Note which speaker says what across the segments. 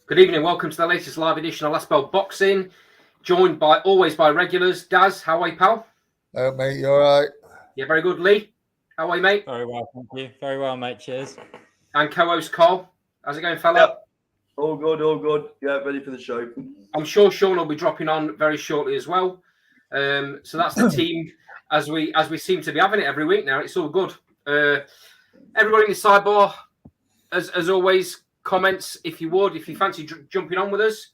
Speaker 1: Good evening. Welcome to the latest live edition of Last Bell Boxing. Joined by always by regulars. Daz, how are you, pal?
Speaker 2: Mate, you all right?
Speaker 1: Yeah, very good. Lee, how are you, mate?
Speaker 3: Very well, thank you. Very well, mate. Cheers.
Speaker 1: And co-host Cole. How's it going, fella?
Speaker 4: Yep. All good, all good. Yeah, ready for the show.
Speaker 1: I'm sure Sean will be dropping on very shortly as well. So that's the team as we seem to be having it every week now. It's all good. Everybody in the sidebar, as always, comments if you fancy jumping on with us.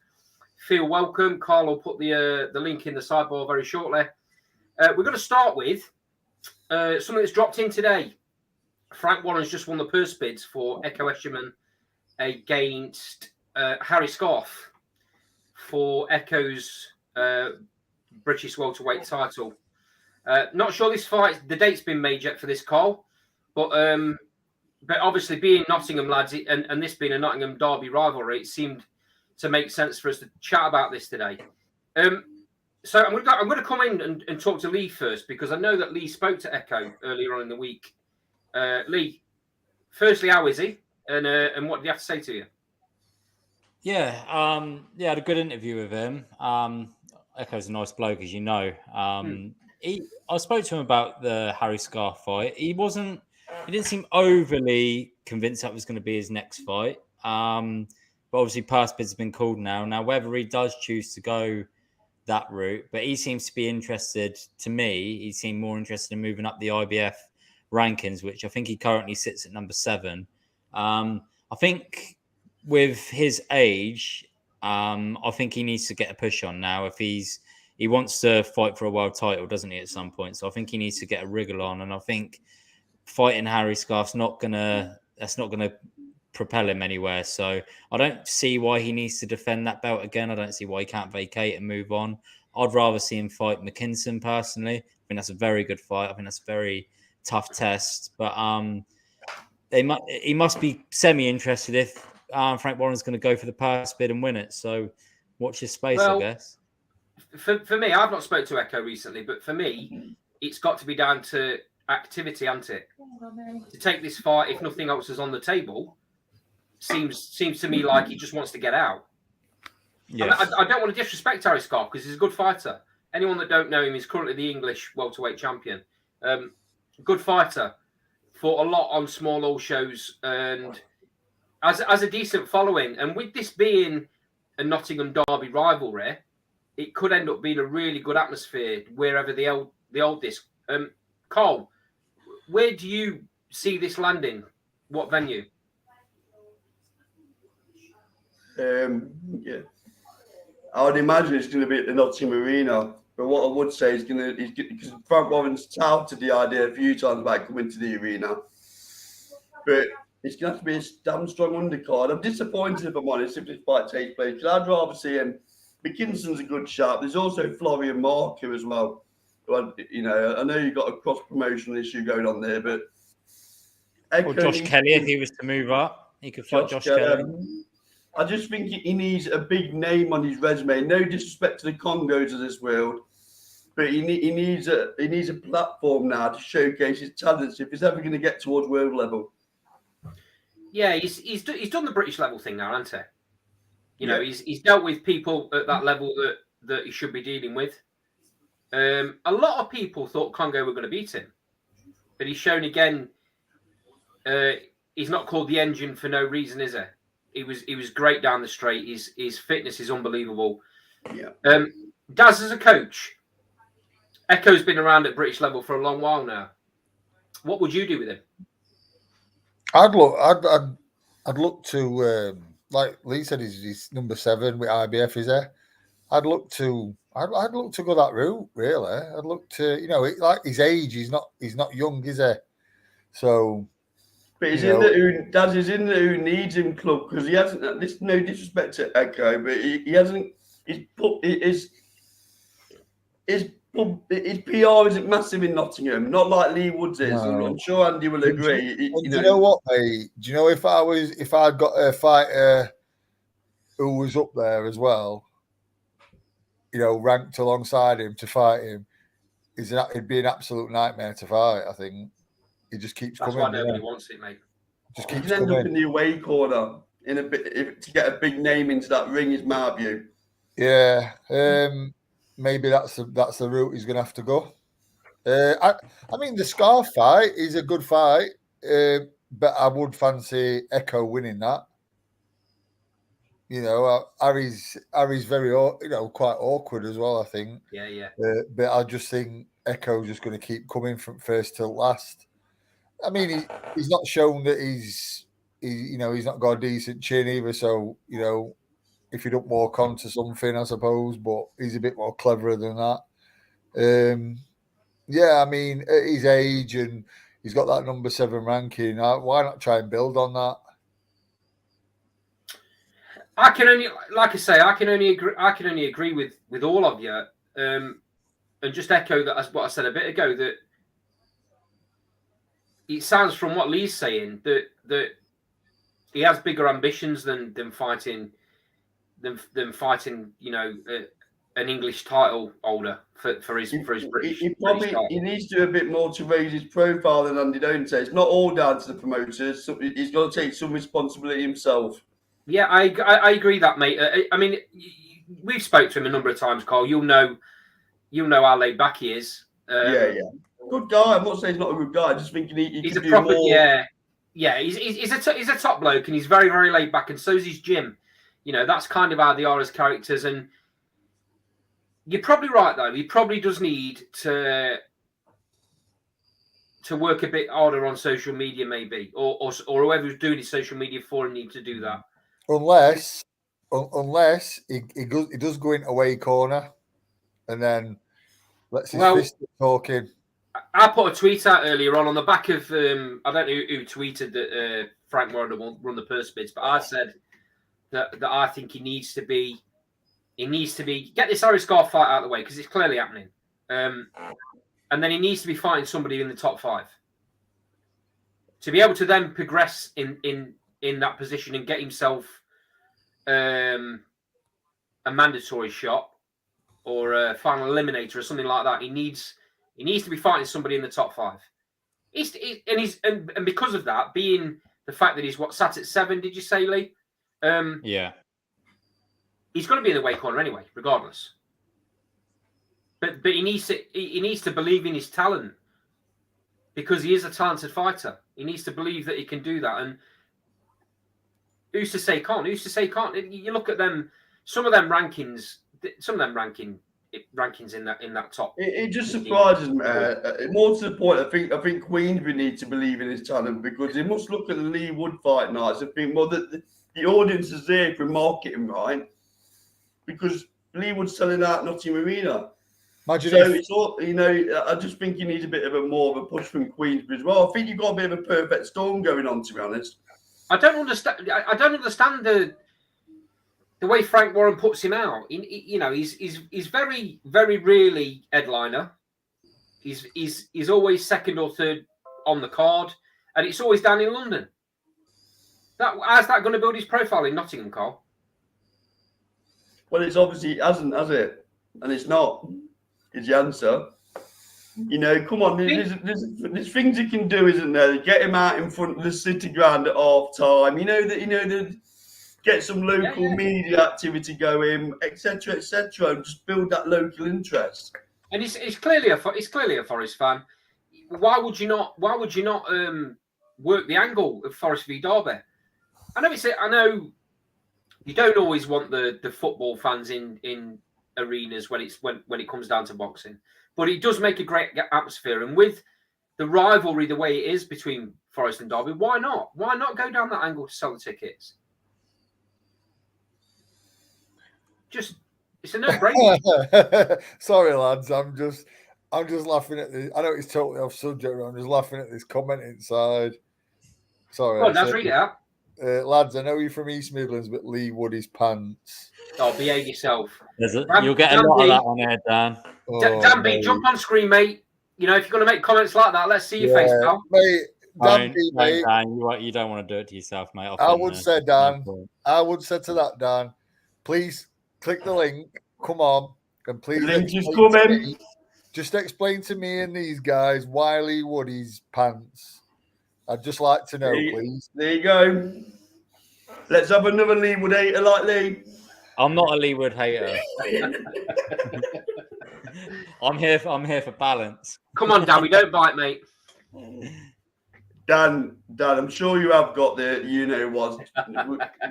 Speaker 1: Feel welcome. Carl will put the link in the sidebar very shortly. We're going to start with something that's dropped in today. Frank Warren's just won the purse bids for Echo Escherman against Harry Scarf for Echo's British welterweight title. Not sure this fight, the date's been made yet for this, Carl, but obviously being Nottingham lads and this being a Nottingham derby rivalry, it seemed to make sense for us to chat about this today. So I'm going to come in and talk to Lee first, because I know that Lee spoke to Echo earlier on in the week. Lee, firstly, how is he? And what did he have to say to you?
Speaker 3: Yeah, I had a good interview with him. Echo's a nice bloke, as you know. I spoke to him about the Harry Scarf fight. He didn't seem overly convinced that was going to be his next fight. But obviously, purse bids have been called now. Now, whether he does choose to go that route, but he seems to be interested. To me, he seemed more interested in moving up the IBF rankings, which I think he currently sits at number 7. I think with his age, I think he needs to get a push on now. If he wants to fight for a world title, doesn't he, at some point? So I think he needs to get a wriggle on, and I think fighting Harry Scarf's not gonna propel him anywhere. So I don't see why he needs to defend that belt again. I don't see why he can't vacate and move on. I'd rather see him fight McKinson personally. I think that's a very good fight. I think that's a very tough test. But he must be semi-interested if Frank Warren's going to go for the purse bid and win it. So watch his space, I guess.
Speaker 1: For me, I've not spoke to Echo recently, but for me, it's got to be down to activity, hasn't it? To take this fight, if nothing else is on the table, seems to me like he just wants to get out. Yes. I don't want to disrespect Harry Scarf because he's a good fighter. Anyone that don't know him, he's currently the English welterweight champion. Good fighter, fought a lot on small all shows and as a decent following. And with this being a Nottingham derby rivalry, it could end up being a really good atmosphere wherever the old disc. Cole, where do you see this landing? What venue?
Speaker 4: Yeah, I would imagine it's going to be at the Nottingham Arena. But what I would say is because Frank Warren's touted the idea a few times about coming to the arena, but it's going to have to be a damn strong undercard. I'm disappointed, if I'm honest, if this fight takes place, because I'd rather see him. McKinson's a good shot. There's also Florian Marker as well. But, I know you've got a cross-promotional issue going on there, but...
Speaker 3: Or Josh Kelly, if he was to move up, he could fight Josh Kelly.
Speaker 4: I just think he needs a big name on his resume. No disrespect to the Congos of this world, but he needs a platform now to showcase his talents if he's ever going to get towards world level.
Speaker 1: Yeah, he's done the British level thing now, hasn't he? He's dealt with people at that level that he should be dealing with. A lot of people thought Congo were going to beat him, but he's shown again. He's not called the engine for no reason, is he? He was great down the straight. His fitness is unbelievable.
Speaker 4: Yeah.
Speaker 1: Daz, as a coach, Echo's been around at British level for a long while now. What would you do with him?
Speaker 2: I'd look to like Lee said, he's number 7 with IBF. Is there? I'd look to go that route. Really, I'd look to like his age. He's not young, is he? So.
Speaker 4: But he's in the who needs him club because he hasn't. This no disrespect to Echo, but he hasn't. His PR isn't massive in Nottingham, not like Lee Woods is.
Speaker 2: No.
Speaker 4: I'm sure Andy will agree.
Speaker 2: Do you know what, mate? Do you know if I'd got a fighter who was up there as well, ranked alongside him to fight him, it'd be an absolute nightmare to fight. I think. He just keeps coming.
Speaker 1: That's why nobody wants it, mate.
Speaker 2: Just keeps
Speaker 4: coming. End up in the away corner. to get a big name into that ring, is my view.
Speaker 2: Yeah, maybe that's the route he's going to have to go. I mean, the Scarf fight is a good fight, but I would fancy Echo winning that. You know, Harry's very, quite awkward as well, I think.
Speaker 1: Yeah.
Speaker 2: But I just think Echo's just going to keep coming from first till last. I mean, he's not shown that he's not got a decent chin either. So, if you don't walk onto something, I suppose, but he's a bit more cleverer than that. Yeah, I mean, at his age and he's got that number 7 ranking. Why not try and build on that?
Speaker 1: I can only, like I say, I can only agree with all of you, and just echo that what I said a bit ago. That it sounds from what Lee's saying that he has bigger ambitions than fighting, an English title holder for his British.
Speaker 4: He needs to do a bit more to raise his profile than Andy Don'ts. It's not all down to the promoters. So he's got to take some responsibility himself.
Speaker 1: Yeah, I agree that, mate. I mean, we've spoke to him a number of times, Carl. You'll know how laid back he is.
Speaker 4: Yeah. Good guy. I'm not saying he's not a good guy. I just thinking he's
Speaker 1: a proper more. Yeah. He's a top bloke, and he's very, very laid back, and so's his gym. That's kind of how they are as characters. And you're probably right, though. He probably does need to work a bit harder on social media, maybe, or whoever's doing his social media for him need to do that.
Speaker 2: Unless he does go into away corner, and then lets his fist talking.
Speaker 1: I put a tweet out earlier on the back of I don't know who tweeted that Frank Warren will run the purse bids, but I said that I think he needs to be get this Harry Scarf fight out of the way because it's clearly happening, and then he needs to be fighting somebody in the top 5 to be able to then progress in that position and get himself a mandatory shot or a final eliminator or something like that. He needs to be fighting somebody in the top 5. And because of that, being the fact that he's sat at 7, did you say, Lee?
Speaker 3: Yeah.
Speaker 1: He's going to be in the weight corner anyway, regardless. But he needs to believe in his talent because he is a talented fighter. He needs to believe that he can do that. And who's to say he can't? You look at them, some of them rankings in that top.
Speaker 4: It just surprises me. More to the point, I think Queensbury needs to believe in his talent because he must look at the Lee Wood fight nights and think, well, the audience is there for marketing, right? Because Lee Wood's selling out Nottingham Arena. It's all, I just think he needs a bit of more of a push from Queensbury as well. I think you've got a bit of a perfect storm going on, to be honest.
Speaker 1: I don't understand the way Frank Warren puts him out. He's very, very rarely headliner. He's always second or third on the card, and it's always down in London. How's that going to build his profile in Nottingham, Carl?
Speaker 4: Well, it's obviously it hasn't, has it? And it's not. Is the answer. Come on, there's things you can do, isn't there? Get him out in front of the City Ground at half time. Get some local media activity going, etc., and just build that local interest.
Speaker 1: And it's clearly a Forest fan. Why would you not work the angle of Forest v Derby? I know you don't always want the football fans in arenas when it comes down to boxing, but it does make a great atmosphere. And with the rivalry the way it is between Forest and Derby, why not go down that angle to sell the tickets? It's a no-brainer.
Speaker 2: Sorry, lads, I'm just laughing at this. I know it's totally off subject, but I'm just laughing at this comment inside. Sorry.
Speaker 1: Well, let's read it out.
Speaker 2: Lads, I know you're from East Midlands, but Lee Wood is pants.
Speaker 1: Oh, behave yourself.
Speaker 3: You'll get a lot of that on there, Dan.
Speaker 1: Dan B, jump on screen, mate. If you're going to make comments like that, let's see your face, pal.
Speaker 2: Mate, Dan,
Speaker 3: you don't want to do it to yourself, mate.
Speaker 2: I would say, Dan. I would say to that, Dan, please click the link. Come on, and please.
Speaker 4: The link is coming.
Speaker 2: Just explain to me and these guys why Lee Wood is pants. I'd just like to know, please.
Speaker 4: There you go. Let's have another Leewood hater like Lee.
Speaker 3: I'm not a Leewood hater. I'm here for balance.
Speaker 1: Come on, Dan, we don't bite, mate.
Speaker 4: Dan, I'm sure you have got the what.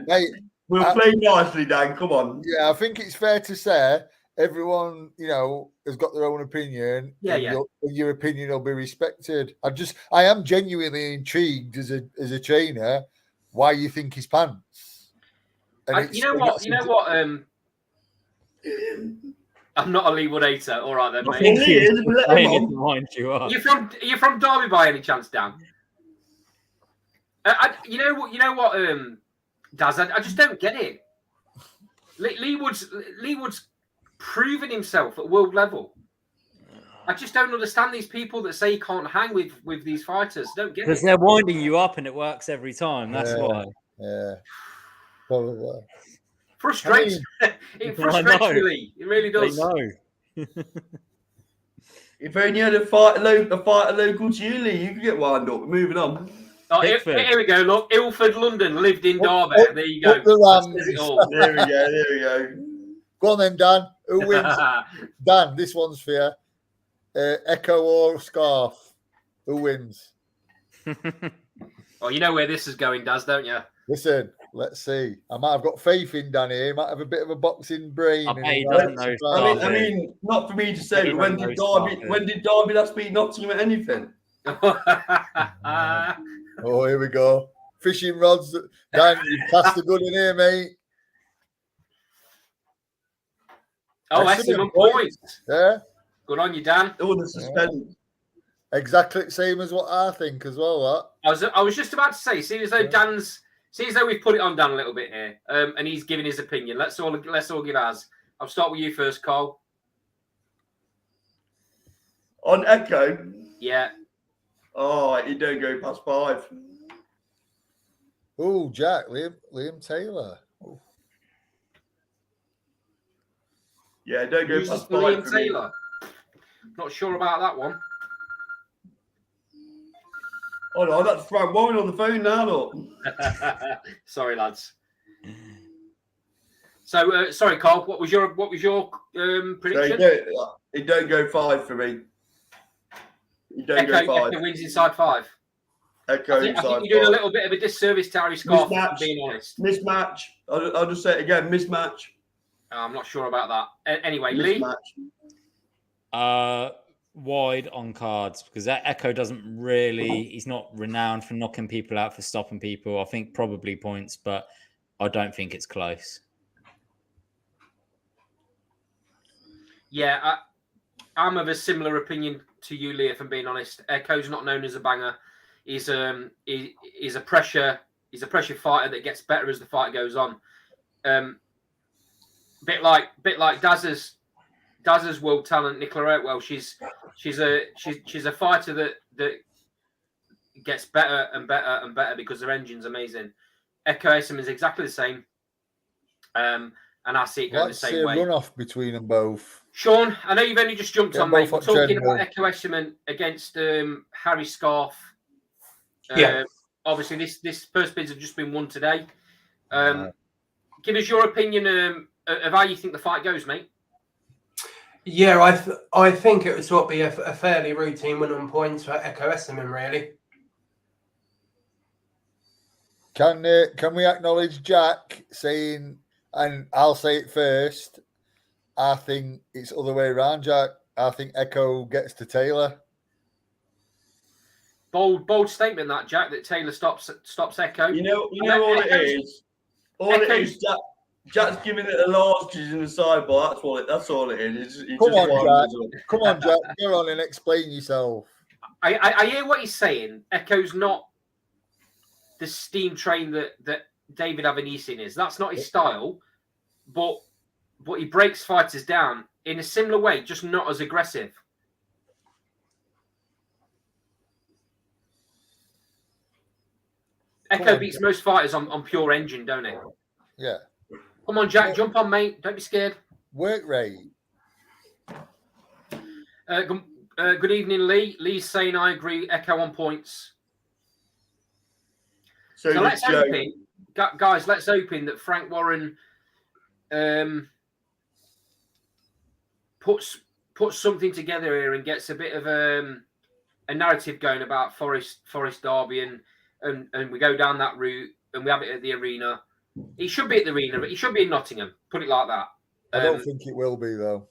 Speaker 2: Mate,
Speaker 4: We'll play nicely, Dan. Come on.
Speaker 2: yeah, I think it's fair to say everyone, has got their own opinion.
Speaker 1: Yeah,
Speaker 2: and
Speaker 1: yeah.
Speaker 2: Your opinion will be respected. I am genuinely intrigued as a trainer why you think his pants. And
Speaker 1: You know what? I'm not a Leewood hater. All right then,
Speaker 3: I
Speaker 1: mate.
Speaker 3: think he was saying it to wind you up.
Speaker 1: Are you from Derby by any chance, Dan? You know what, Daz? I just don't get it. Leewood's proven himself at world level. I just don't understand these people that say he can't hang with these fighters. Don't get it.
Speaker 3: Because they're winding you up and it works every time. That's why.
Speaker 2: Yeah. Probably.
Speaker 1: Frustrates. It frustrates me, Lee. It really does.
Speaker 3: They know.
Speaker 4: If only you had a fighter local to you, Lee, you could get wound up. Moving on.
Speaker 1: Oh, here we go. Look, Ilford, London, lived in Derby. There you go.
Speaker 4: There we go.
Speaker 2: Go on then, Dan. Who wins? Dan, this one's for you. Echo or Scarf? Who wins?
Speaker 1: Oh, you know where this is going, Daz, don't you?
Speaker 2: Listen, let's see. I might have got faith in Danny. He might have a bit of a boxing brain.
Speaker 3: I bet he doesn't know.
Speaker 4: I mean, not for me to say, but when did Derby last beat Nottingham at anything?
Speaker 2: Oh, here we go. Fishing rods. Dan, you cast the good in here, mate.
Speaker 1: Oh, excellent points.
Speaker 2: Yeah.
Speaker 1: Good on you, Dan.
Speaker 4: All the suspense.
Speaker 2: Exactly the same as what I think as well. That.
Speaker 1: I was just about to say, seeing as though we've put it on Dan a little bit here, and he's giving his opinion. Let's all give ours. I'll start with you first, Carl.
Speaker 4: On Echo.
Speaker 1: Yeah.
Speaker 4: Oh, he don't go past 5.
Speaker 2: Oh, Jack, Liam Taylor. Oh.
Speaker 4: Yeah, don't go past 5.
Speaker 1: Liam Taylor. Not sure about that one.
Speaker 4: Oh no, that's Frank Warren on the phone now, look.
Speaker 1: Sorry, lads. So, sorry, Carl. What was your prediction?
Speaker 4: So he don't go 5 for me. He don't go 5.
Speaker 1: Echo wins inside 5.
Speaker 4: Echo
Speaker 1: I think you're doing a little bit of a disservice to Harry Scarf, being honest.
Speaker 4: Mismatch. I'll just say it again. Mismatch.
Speaker 1: I'm not sure about that. Anyway,
Speaker 4: Mismatch.
Speaker 1: Lee?
Speaker 3: Wide on cards because that Echo doesn't really. He's not renowned for knocking people out, for stopping people. I think probably points, but I don't think it's close.
Speaker 1: Yeah, I'm of a similar opinion to you, Lee. If I'm being honest, Echo's not known as a banger. He's a pressure fighter that gets better as the fight goes on. Bit like Daz's world talent, Nicola Oatwell. She's a fighter that gets better and better and better because her engine's amazing. Echo Esam is exactly the same, and I see it going the same way.
Speaker 2: Run-off between them both.
Speaker 1: Sean, I know you've only just jumped on, mate. We're talking about Echo Esam against Harry Scarf.
Speaker 5: Yeah.
Speaker 1: Obviously, this first bids have just been won today. Give us your opinion of how you think the fight goes, mate.
Speaker 5: Yeah, I think it would sort of be a fairly routine win on points for Echo Esserman, really.
Speaker 2: Can we acknowledge Jack saying, and I'll say it first, I think it's the other way around, Jack. I think Echo gets to Taylor.
Speaker 1: Bold statement, that, Jack, that Taylor stops Echo.
Speaker 4: You know all it is. All it is, Jack's giving it a large in the sidebar. That's all it is.
Speaker 2: Come on, Jack. Go on and explain yourself.
Speaker 1: I hear what he's saying. Echo's not the steam train that David Avanisin is. That's not his style. But he breaks fighters down in a similar way, just not as aggressive. Echo beats most fighters on pure engine, don't it?
Speaker 2: Yeah.
Speaker 1: Come on, Jack, jump on, mate. Don't be scared.
Speaker 2: Work rate.
Speaker 1: Good evening, Lee. Lee's saying I agree. Echo on points. So let's hope guys, let's hoping that Frank Warren puts something together here and gets a bit of a narrative going about Forest Derby and we go down that route and we have it at the arena. He should be at the arena, but he should be in Nottingham. Put it like that.
Speaker 2: I don't think it will be though.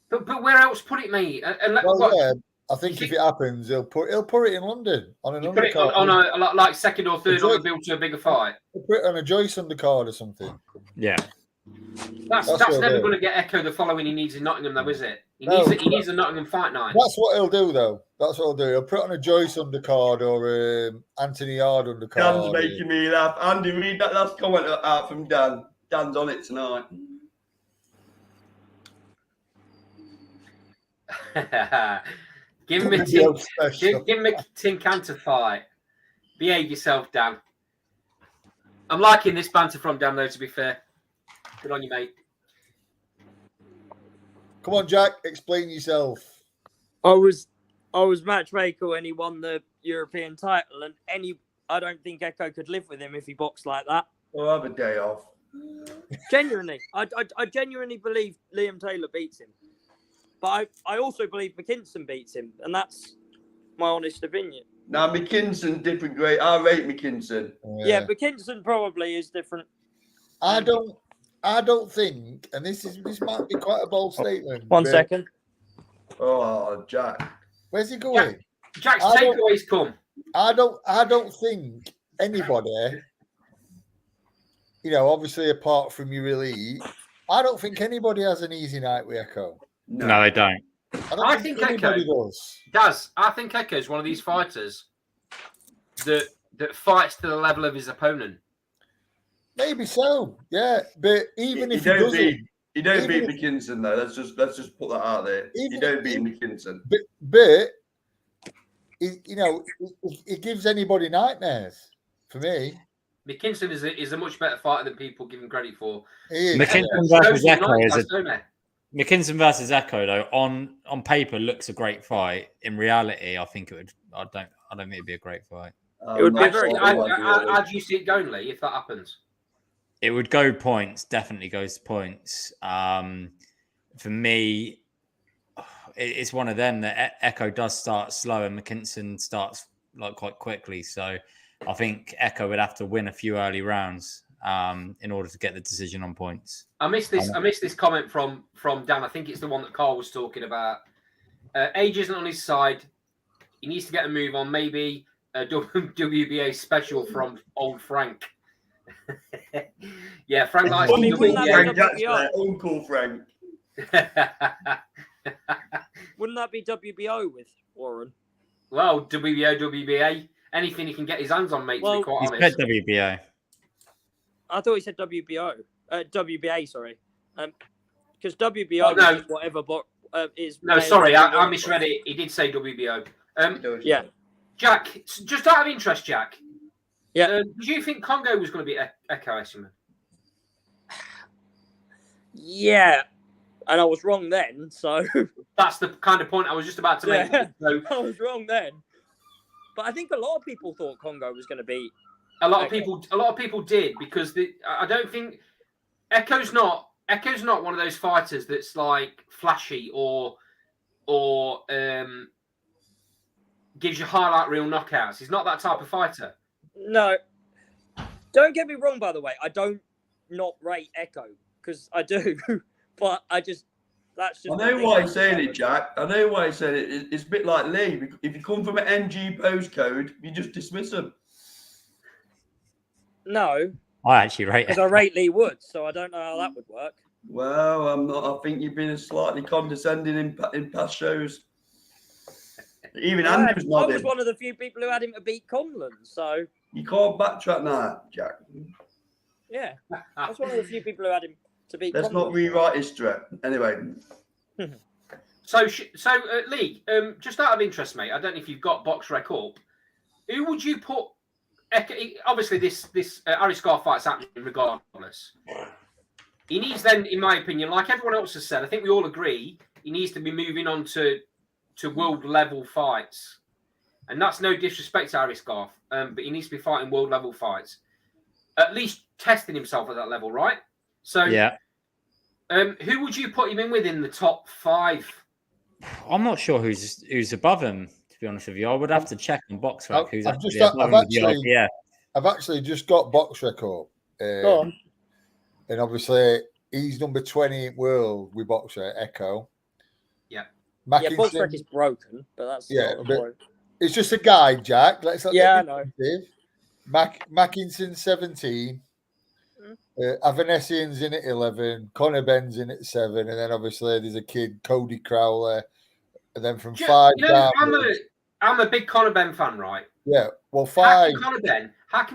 Speaker 1: But where else put it, mate?
Speaker 2: Yeah, I think if it happens, he'll put it in London on an undercard.
Speaker 1: Put it on a like second or third on the build to a bigger fight.
Speaker 2: He'll put it on a Joyce undercard or something.
Speaker 3: Yeah.
Speaker 1: That's never going to get Echo the following he needs in Nottingham, though, is it? He needs a Nottingham fight night.
Speaker 2: That's what he'll do, though. That's what he'll do. He'll put on a Joyce undercard or Anthony Yard undercard.
Speaker 4: Dan's making me laugh. Andy, read that last comment out from Dan. Dan's on it tonight.
Speaker 1: Give him a Tin Canter fight. Behave yourself, Dan. I'm liking this banter from Dan, though, to be fair. Good on you, mate.
Speaker 2: Come on, Jack. Explain yourself.
Speaker 6: I was matchmaker when he won the European title, and I don't think Echo could live with him if he boxed like that.
Speaker 4: I'll have a day off.
Speaker 6: Genuinely, I genuinely believe Liam Taylor beats him, but I also believe McKinson beats him, and that's my honest opinion.
Speaker 4: Now McKinson different grade. I rate McKinson.
Speaker 6: Yeah, McKinson probably is different.
Speaker 2: I don't think, and this might be quite a bold statement.
Speaker 6: One second.
Speaker 4: Oh, Jack.
Speaker 2: Where's he going?
Speaker 1: Jack's takeaways come.
Speaker 2: I don't think anybody, obviously apart from your elite, I don't think anybody has an easy night with Echo.
Speaker 3: No, they don't.
Speaker 1: I think
Speaker 2: anybody
Speaker 1: does. I think Echo is one of these fighters that fights to the level of his opponent.
Speaker 2: Maybe so, yeah. But even if he doesn't,
Speaker 4: you don't beat McKinson though. Let's just put that out there. You don't beat McKinson.
Speaker 2: But it gives anybody nightmares. For me,
Speaker 1: McKinson is a much better fighter than people give him credit for.
Speaker 3: McKinson versus Echo McKinson versus Echo though on paper looks a great fight. In reality, I think it would. I don't think it'd be a great fight.
Speaker 6: It would be very.
Speaker 1: How do you see it going, Lee? If that happens,
Speaker 3: it would go points. Definitely goes points. For me, it's one of them that Echo does start slow and McKinson starts quite quickly. So I think Echo would have to win a few early rounds in order to get the decision on points.
Speaker 1: I missed this comment from Dan. I think it's the one that Carl was talking about. Age isn't on his side. He needs to get a move on. Maybe a WBA special from old Frank. Yeah, Frank likes
Speaker 4: Uncle Frank.
Speaker 6: Wouldn't that be WBO with Warren?
Speaker 1: Well, WBA, anything he can get his hands on, mate. To be quite honest,
Speaker 3: he said WBO.
Speaker 6: I thought he said WBO. WBA, sorry. Because WBO is whatever is.
Speaker 1: No, sorry, I misread it. He did say WBO.
Speaker 6: Yeah.
Speaker 1: Jack, just out of interest, Jack.
Speaker 6: Yeah.
Speaker 1: Do you think Congo was going to be Echo Esserman?
Speaker 6: Yeah. And I was wrong then, so...
Speaker 1: That's the kind of point I was just about to make.
Speaker 6: Yeah,
Speaker 1: so,
Speaker 6: I was wrong then. But I think a lot of people thought Congo was going to be...
Speaker 1: A lot of people did, because I don't think... Echo's not one of those fighters that's like flashy or gives you highlight reel knockouts. He's not that type of fighter.
Speaker 6: No. Don't get me wrong, by the way. I don't not rate Echo, because I do. But that's just...
Speaker 4: I know why he's saying it, Jack. I know why he's saying it. It's a bit like Lee. If you come from an NG postcode, you just dismiss him.
Speaker 6: No.
Speaker 3: I actually rate it.
Speaker 6: Because I rate Lee Woods, so I don't know how that would work.
Speaker 4: Well, I'm not. I think you've been slightly condescending in past shows. Even Andrew's not.
Speaker 6: I was one of the few people who had him to beat Conlon, so...
Speaker 4: You can't backtrack now, Jack.
Speaker 6: Yeah. I was one of the few people who had him to beat
Speaker 4: Let's
Speaker 6: Conlon.
Speaker 4: not rewrite history. Anyway.
Speaker 1: So Lee, just out of interest, mate, I don't know if you've got box rec up. Who would you put... Obviously, this Harry Scar fight's happening regardless. He needs then, in my opinion, like everyone else has said, I think we all agree, he needs to be moving on to world level fights. And that's no disrespect to Harry Scarf, but he needs to be fighting world level fights. at least testing himself at that level, right? So,
Speaker 3: Yeah.
Speaker 1: Who would you put him in with in the top 5?
Speaker 3: I'm not sure who's above him, to be honest with you. I would have to check on BoxRec who's
Speaker 2: I've just-
Speaker 3: actually above
Speaker 2: I've
Speaker 3: him with the
Speaker 2: actually-
Speaker 3: IPF.
Speaker 2: I've actually just got box record.
Speaker 6: Go on.
Speaker 2: And obviously, he's number 20 in world with boxer Echo.
Speaker 1: Yeah.
Speaker 6: Yeah, BoxRec is broken, but that's
Speaker 2: Yeah,
Speaker 6: not the
Speaker 2: but-
Speaker 6: point.
Speaker 2: It's just a guide, Jack. Let's not
Speaker 6: Yeah, I
Speaker 2: get
Speaker 6: know.
Speaker 2: defensive. Mackinson 17. Avanesian's in at 11. Connor Ben's in at 7. And then obviously there's a kid, Cody Crowley. And then from 5 down.
Speaker 1: I'm a big Conor Benn fan, right?
Speaker 2: Yeah, well,
Speaker 1: How
Speaker 2: 5.
Speaker 1: can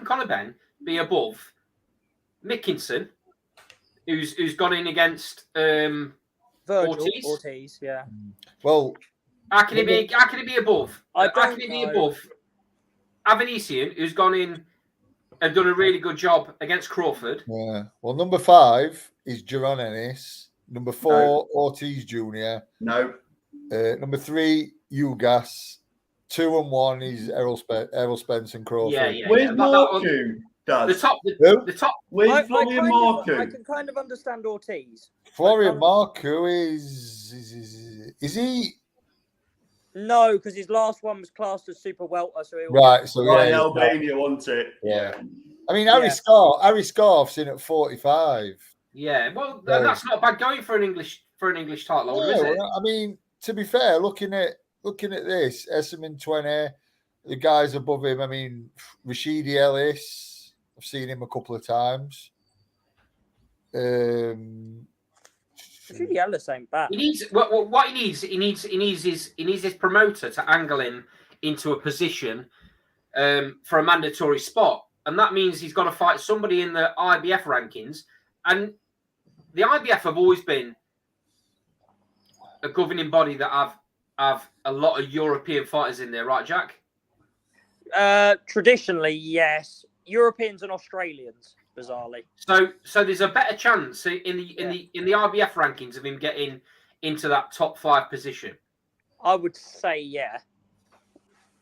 Speaker 1: Conor Benn be above Mickinson, who's gone in against
Speaker 6: Virgil Ortiz, yeah.
Speaker 2: Well,
Speaker 1: how can he be above?
Speaker 6: I
Speaker 1: How
Speaker 6: don't
Speaker 1: can he be
Speaker 6: know.
Speaker 1: above Avanesian, who's gone in and done a really good job against Crawford?
Speaker 2: yeah. Well, number 5 is Jaron Ennis. Number 4, Ortiz Jr.
Speaker 4: No.
Speaker 2: Number 3, Ugas. 2 and 1 is Errol Spence and Crawford.
Speaker 1: Yeah.
Speaker 4: Where's Marku?
Speaker 1: The top.
Speaker 4: Where's Florian
Speaker 6: I
Speaker 4: Marku?
Speaker 6: can kind of understand Ortiz.
Speaker 2: Florian Marku is he
Speaker 6: No, because his last one was classed as super welter. So
Speaker 2: right? So
Speaker 4: Right,
Speaker 2: yeah,
Speaker 4: Albania, wasn't it?
Speaker 2: Yeah. I mean, Harry Scarf's in at 45.
Speaker 1: Yeah, well,
Speaker 2: No.
Speaker 1: that's not bad going for an English title holder, is it?
Speaker 2: Well, I mean, to be fair, looking at this, Esserman 20, the guys above him. I mean, Rashidi Ellis, I've seen him a couple of times.
Speaker 6: Judy Ellis ain't bad.
Speaker 1: He needs what he needs his promoter to angle him into a position for a mandatory spot, and that means he's got to fight somebody in the IBF rankings. And the IBF have always been a governing body that have a lot of European fighters in there, right, Jack?
Speaker 6: Traditionally, yes. Europeans and Australians, bizarrely.
Speaker 1: So there's a better chance in the IBF rankings of him getting into that top 5 position.
Speaker 6: I would say, yeah.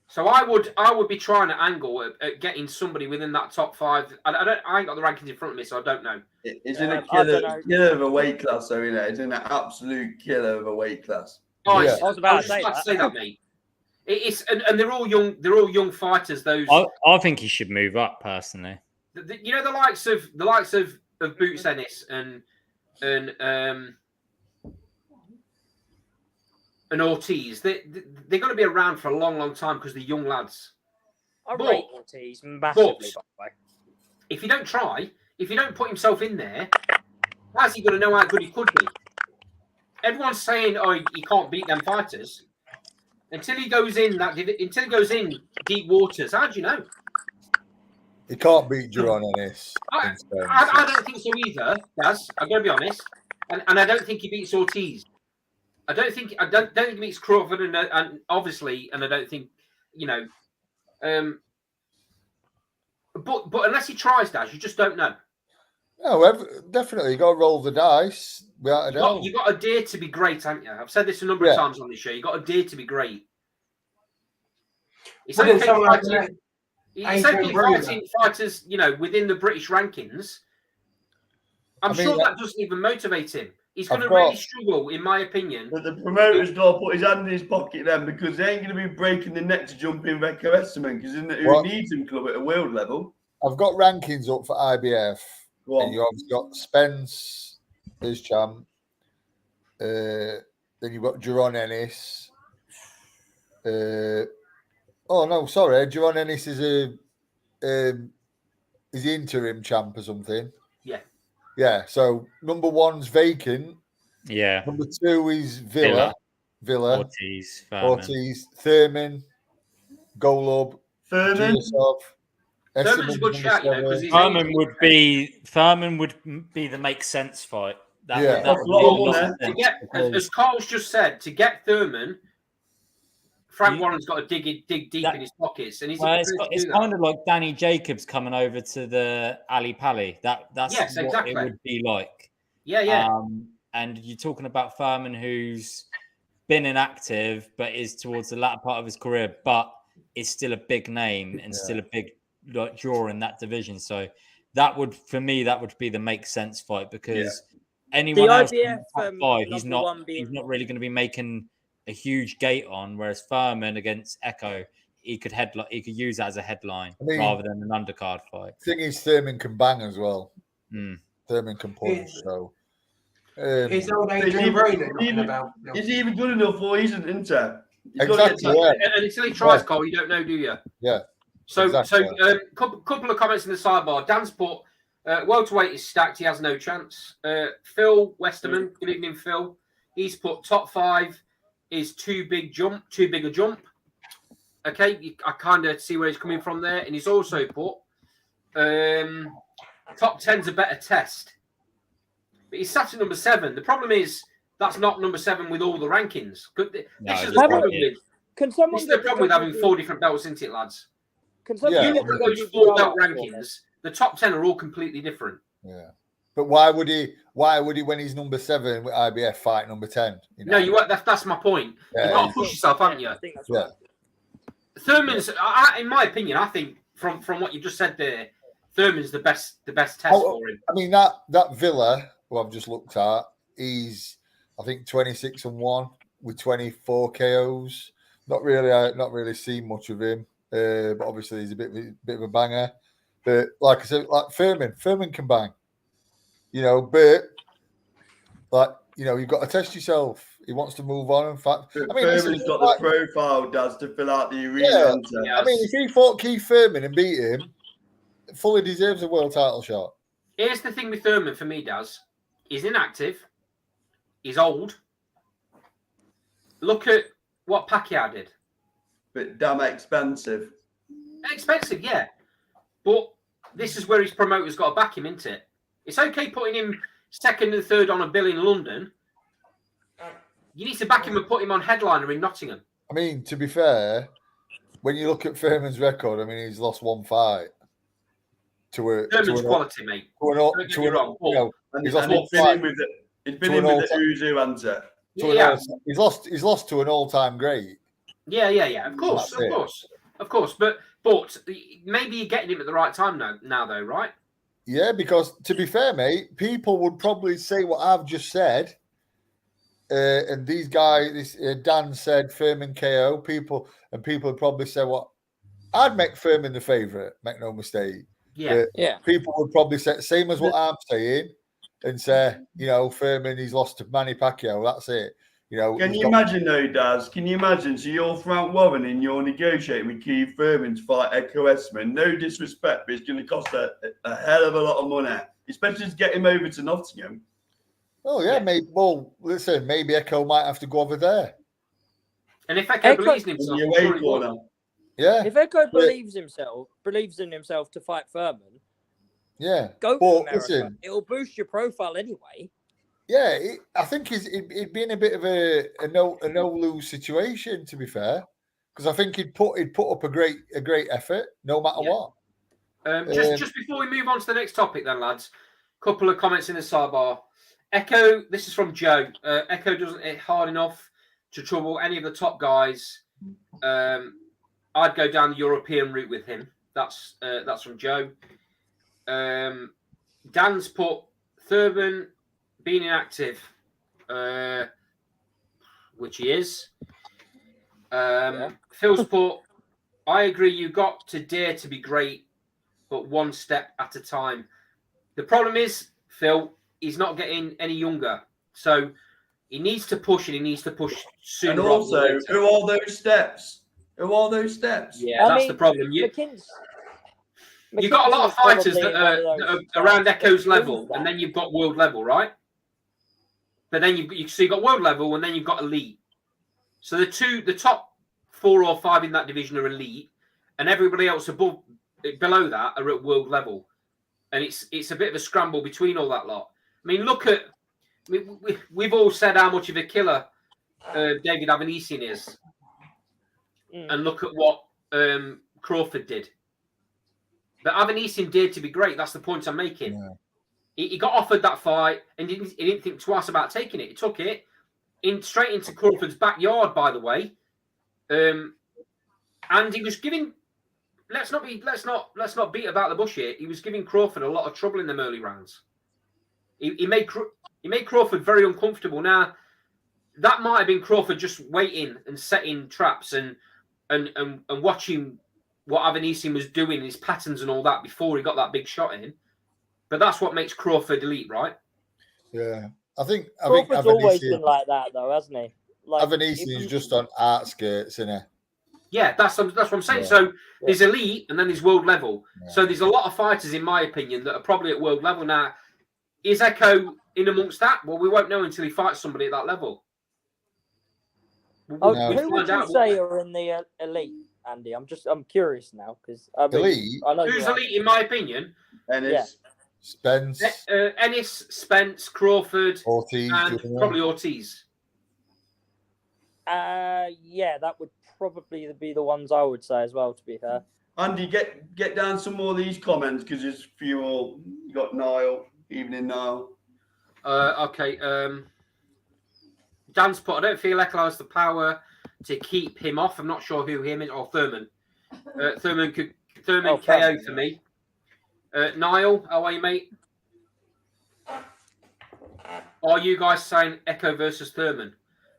Speaker 1: So I would be trying to angle at getting somebody within that top 5. I ain't got the rankings in front of me, so I don't know.
Speaker 4: It's in a killer of a weight class, though, isn't it? It's in an absolute killer of a weight class.
Speaker 1: Oh,
Speaker 2: Yeah.
Speaker 1: I was about to say that, mate. It's and they're all young. They're all young fighters. Those
Speaker 3: I think he should move up personally.
Speaker 1: You know, the likes of Boots Ennis and Ortiz. They're going to be around for a long, long time because they're young lads.
Speaker 6: I rate Ortiz massively, by the way.
Speaker 1: If you don't try, if you don't put himself in there, how's he going to know how good he could be? Everyone's saying, "Oh, he can't beat them fighters." Until he goes in deep waters, how do you know?
Speaker 2: He can't beat Jaron Ennis.
Speaker 1: I don't think so either, Daz. I'm going to be honest, and I don't think he beats Ortiz. I don't think he beats Crawford, and obviously, and I don't think But unless he tries, Daz, you just don't know.
Speaker 2: No, definitely, you got to roll the dice. Without a doubt.
Speaker 1: You got to dare to be great, haven't you? I've said this a number of times on this show. You got to dare to be great. It's okay fighting fighters, within the British rankings. I'm sure that doesn't even motivate him. He's going to really struggle, in my opinion.
Speaker 4: But the promoter's got to put his hand in his pocket then, because they ain't going to be breaking the neck to jump in Recco Esserman, because who needs him club at a world level?
Speaker 2: I've got rankings up for IBF. And you obviously got Spence as champ. Then you've got Jaron Ennis. Jaron Ennis is is the interim champ or something.
Speaker 1: Yeah.
Speaker 2: Yeah. So number 1's vacant.
Speaker 3: Yeah.
Speaker 2: Number 2 is Villa.
Speaker 3: Ortiz.
Speaker 2: Thurman. Golub.
Speaker 4: Thurman.
Speaker 1: Thurman's a good shout, because
Speaker 3: Thurman would be the make sense fight.
Speaker 1: As Carl's just said, to get Thurman, Frank Warren's got to dig deep in his pockets, and
Speaker 3: it's kind of like Danny Jacobs coming over to the Ali Pali. That's what it would be like.
Speaker 1: Yeah.
Speaker 3: And you're talking about Thurman, who's been inactive, but is towards the latter part of his career, but is still a big name and still a big draw in that division. So that would be the make sense fight, because
Speaker 6: The
Speaker 3: anyone else in
Speaker 6: IBF
Speaker 3: the top five, he's
Speaker 6: number one
Speaker 3: not
Speaker 6: being
Speaker 3: really going to be making a huge gate on. Whereas Furman against Echo, he could use that as a headline rather than an undercard fight.
Speaker 2: The thing is, Thurman can bang as well.
Speaker 3: Mm.
Speaker 2: Thurman can punch. So
Speaker 5: Is old Adrian Broner knocking about?
Speaker 4: Is he even good enough or isn't he?
Speaker 2: exactly. Yeah.
Speaker 1: And until he tries, Cole, you don't know, do you?
Speaker 2: Yeah.
Speaker 1: So,
Speaker 2: exactly.
Speaker 1: couple of comments in the sidebar. Dan's put welterweight is stacked. He has no chance. Phil Westerman, good evening, Phil. He's put top 5 is too big a jump. Okay, I kind of see where he's coming from there. And he's also put top 10's a better test. But he's sat at number 7. The problem is that's not number 7 with all the rankings. This is the problem with having 4 different belts, isn't it, lads? You look at those 4 belt rankings, the top 10 are all completely different.
Speaker 2: Yeah. But why would he, when he's number 7 with IBF, fight number 10? You know?
Speaker 1: No, that's my point.
Speaker 2: Yeah,
Speaker 1: You've got to push yourself, haven't you?
Speaker 6: I think that's right.
Speaker 1: Thurman's, in my opinion, I think from what you just said there, Thurman's the best test for him.
Speaker 2: I mean, that Villa, who I've just looked at, he's, I think, 26-1 with 24 KOs. Not really seen much of him, but obviously he's a bit of a banger. But like I said, like Furman can bang, but you've got to test yourself. He wants to move on. In fact,
Speaker 4: Furman's got the profile, does, to fill out the arena.
Speaker 2: Yeah. I mean, if he fought Keith Furman and beat him, fully deserves a world title shot.
Speaker 1: Here's the thing with Thurman for me, Daz. He's inactive. He's old. Look at what Pacquiao did.
Speaker 4: But damn expensive.
Speaker 1: Expensive, yeah. But this is where his promoter's got to back him, isn't it? It's okay putting him 2nd and 3rd on a bill in London. You need to back him and put him on headliner in Nottingham.
Speaker 2: I mean, to be fair, when you look at Furman's record, I mean, he's lost 1 fight.
Speaker 1: Furman's quality, mate.
Speaker 2: He's lost 1 fight.
Speaker 4: He's been in with the Uzu, hasn't it?
Speaker 2: He's lost to an all-time great.
Speaker 1: Yeah. Of course. But maybe you're getting him at the right time now, though, right?
Speaker 2: Yeah, because to be fair, mate, people would probably say what I've just said. And these guys, Dan said Furman KO. People would probably say, "Well, I'd make Furman the favourite. Make no mistake."
Speaker 1: Yeah.
Speaker 2: People would probably say same as what I'm saying, and say, Furman, he's lost to Manny Pacquiao. That's it.
Speaker 4: Can you imagine though, Daz? Can you imagine? So you're Frank Warren and you're negotiating with Keith Furman to fight Echo Esman. No disrespect, but it's going to cost a hell of a lot of money, especially to get him over to Nottingham.
Speaker 2: Oh yeah, maybe. Well, listen, maybe Echo might have to go over there.
Speaker 1: And if Echo believes in himself,
Speaker 6: if Echo believes in himself to fight Furman, go to America. Listen, it'll boost your profile anyway.
Speaker 2: Yeah, I think it'd be in a bit of a no lose situation, to be fair, because I think he'd put up a great effort no matter what.
Speaker 1: Just before we move on to the next topic, then, lads, couple of comments in the sidebar. Echo, this is from Joe. Echo doesn't hit hard enough to trouble any of the top guys. I'd go down the European route with him. That's from Joe. Dan's put Thurman being inactive, which he is. Phil's put, I agree, you got to dare to be great, but one step at a time. The problem is, Phil, he's not getting any younger. So he needs to push, and he needs to push sooner.
Speaker 4: And also, who are those steps?
Speaker 1: Yeah, that's the problem. You've got a lot of fighters that are around Echo's level, and then you've got world level, right? But then you've got world level, and then you've got elite. So the top 4 or 5 in that division are elite, and everybody else below that are at world level. And it's a bit of a scramble between all that lot. I mean, we've all said how much of a killer David Avanesian is, and look at what Crawford did. But Avanesian dared to be great. That's the point I'm making. Yeah. He got offered that fight and he didn't think twice about taking it. He took it straight into Crawford's backyard, by the way. And he was giving let's not beat about the bush here. He was giving Crawford a lot of trouble in them early rounds. He made Crawford very uncomfortable. Now, that might have been Crawford just waiting and setting traps and watching what Avanesian was doing, his patterns and all that before he got that big shot in. But that's what makes Crawford elite, right?
Speaker 2: Yeah, I think
Speaker 6: Crawford's always been like that, though, hasn't he? Like,
Speaker 2: Avanesian's just on art skirts, isn't he?
Speaker 1: Yeah, that's what I'm saying.
Speaker 2: Yeah.
Speaker 1: So there's elite and then there's world level.
Speaker 2: Yeah.
Speaker 1: So there's a lot of fighters, in my opinion, that are probably at world level now. Is Echo in amongst that? Well, we won't know until he fights somebody at that level.
Speaker 6: Oh,
Speaker 2: No.
Speaker 6: who would you say are in the elite, Andy? I'm curious now because
Speaker 2: Elite?
Speaker 6: I know
Speaker 1: Who's elite, in my opinion?
Speaker 4: Ennis.
Speaker 2: Spence,
Speaker 1: Ennis, Spence, Crawford,
Speaker 2: Ortiz,
Speaker 1: and
Speaker 2: Jr.
Speaker 1: probably Ortiz.
Speaker 6: Yeah, that would probably be the ones I would say as well, to be fair.
Speaker 4: Andy, get down some more of these comments because there's a few more. You got Niall, evening Niall.
Speaker 1: Okay. Dan's put, I don't feel Eckler has the power to keep him off. I'm not sure who him is, or Thurman. Thurman KO for me. Niall, how are you, mate? Are you guys saying Echo versus Thurman?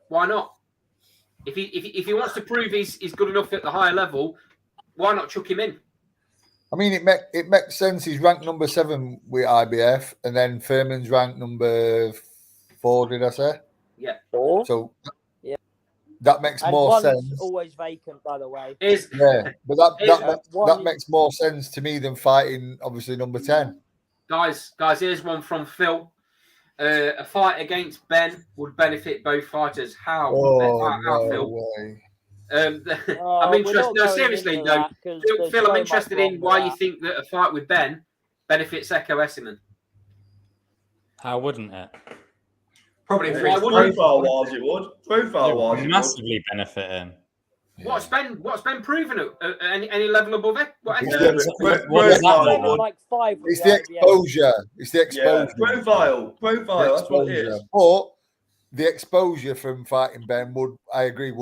Speaker 1: Why not? If he wants to prove he's good enough at the higher level, why not chuck him in?
Speaker 2: I mean, it makes sense. He's ranked number 7 with IBF, and then Thurman's ranked number 4. Did I say?
Speaker 1: Yeah,
Speaker 6: 4.
Speaker 2: So
Speaker 6: yeah,
Speaker 2: that makes
Speaker 6: and
Speaker 2: more
Speaker 6: one's
Speaker 2: sense.
Speaker 6: always vacant, by the way.
Speaker 2: Yeah, but
Speaker 6: one
Speaker 2: that makes more sense to me than fighting obviously number 10.
Speaker 1: Guys, here's one from Phil. A fight against Ben would benefit both fighters. How?
Speaker 2: No
Speaker 1: Phil?
Speaker 2: way.
Speaker 1: I'm interested. No, seriously, though. Phil, I'm interested in why you think that a fight with Ben benefits Echo Essiman.
Speaker 3: How wouldn't it?
Speaker 5: Probably for his
Speaker 4: Profile-wise, it would. Profile-wise,
Speaker 3: It
Speaker 4: it
Speaker 3: massively benefit him.
Speaker 1: What's Ben proven at any level above it?
Speaker 3: What does that mean?
Speaker 6: Like 5.
Speaker 2: It's the exposure. It's the exposure.
Speaker 4: Yeah, profile. That's what it is.
Speaker 2: But the exposure from fighting Ben would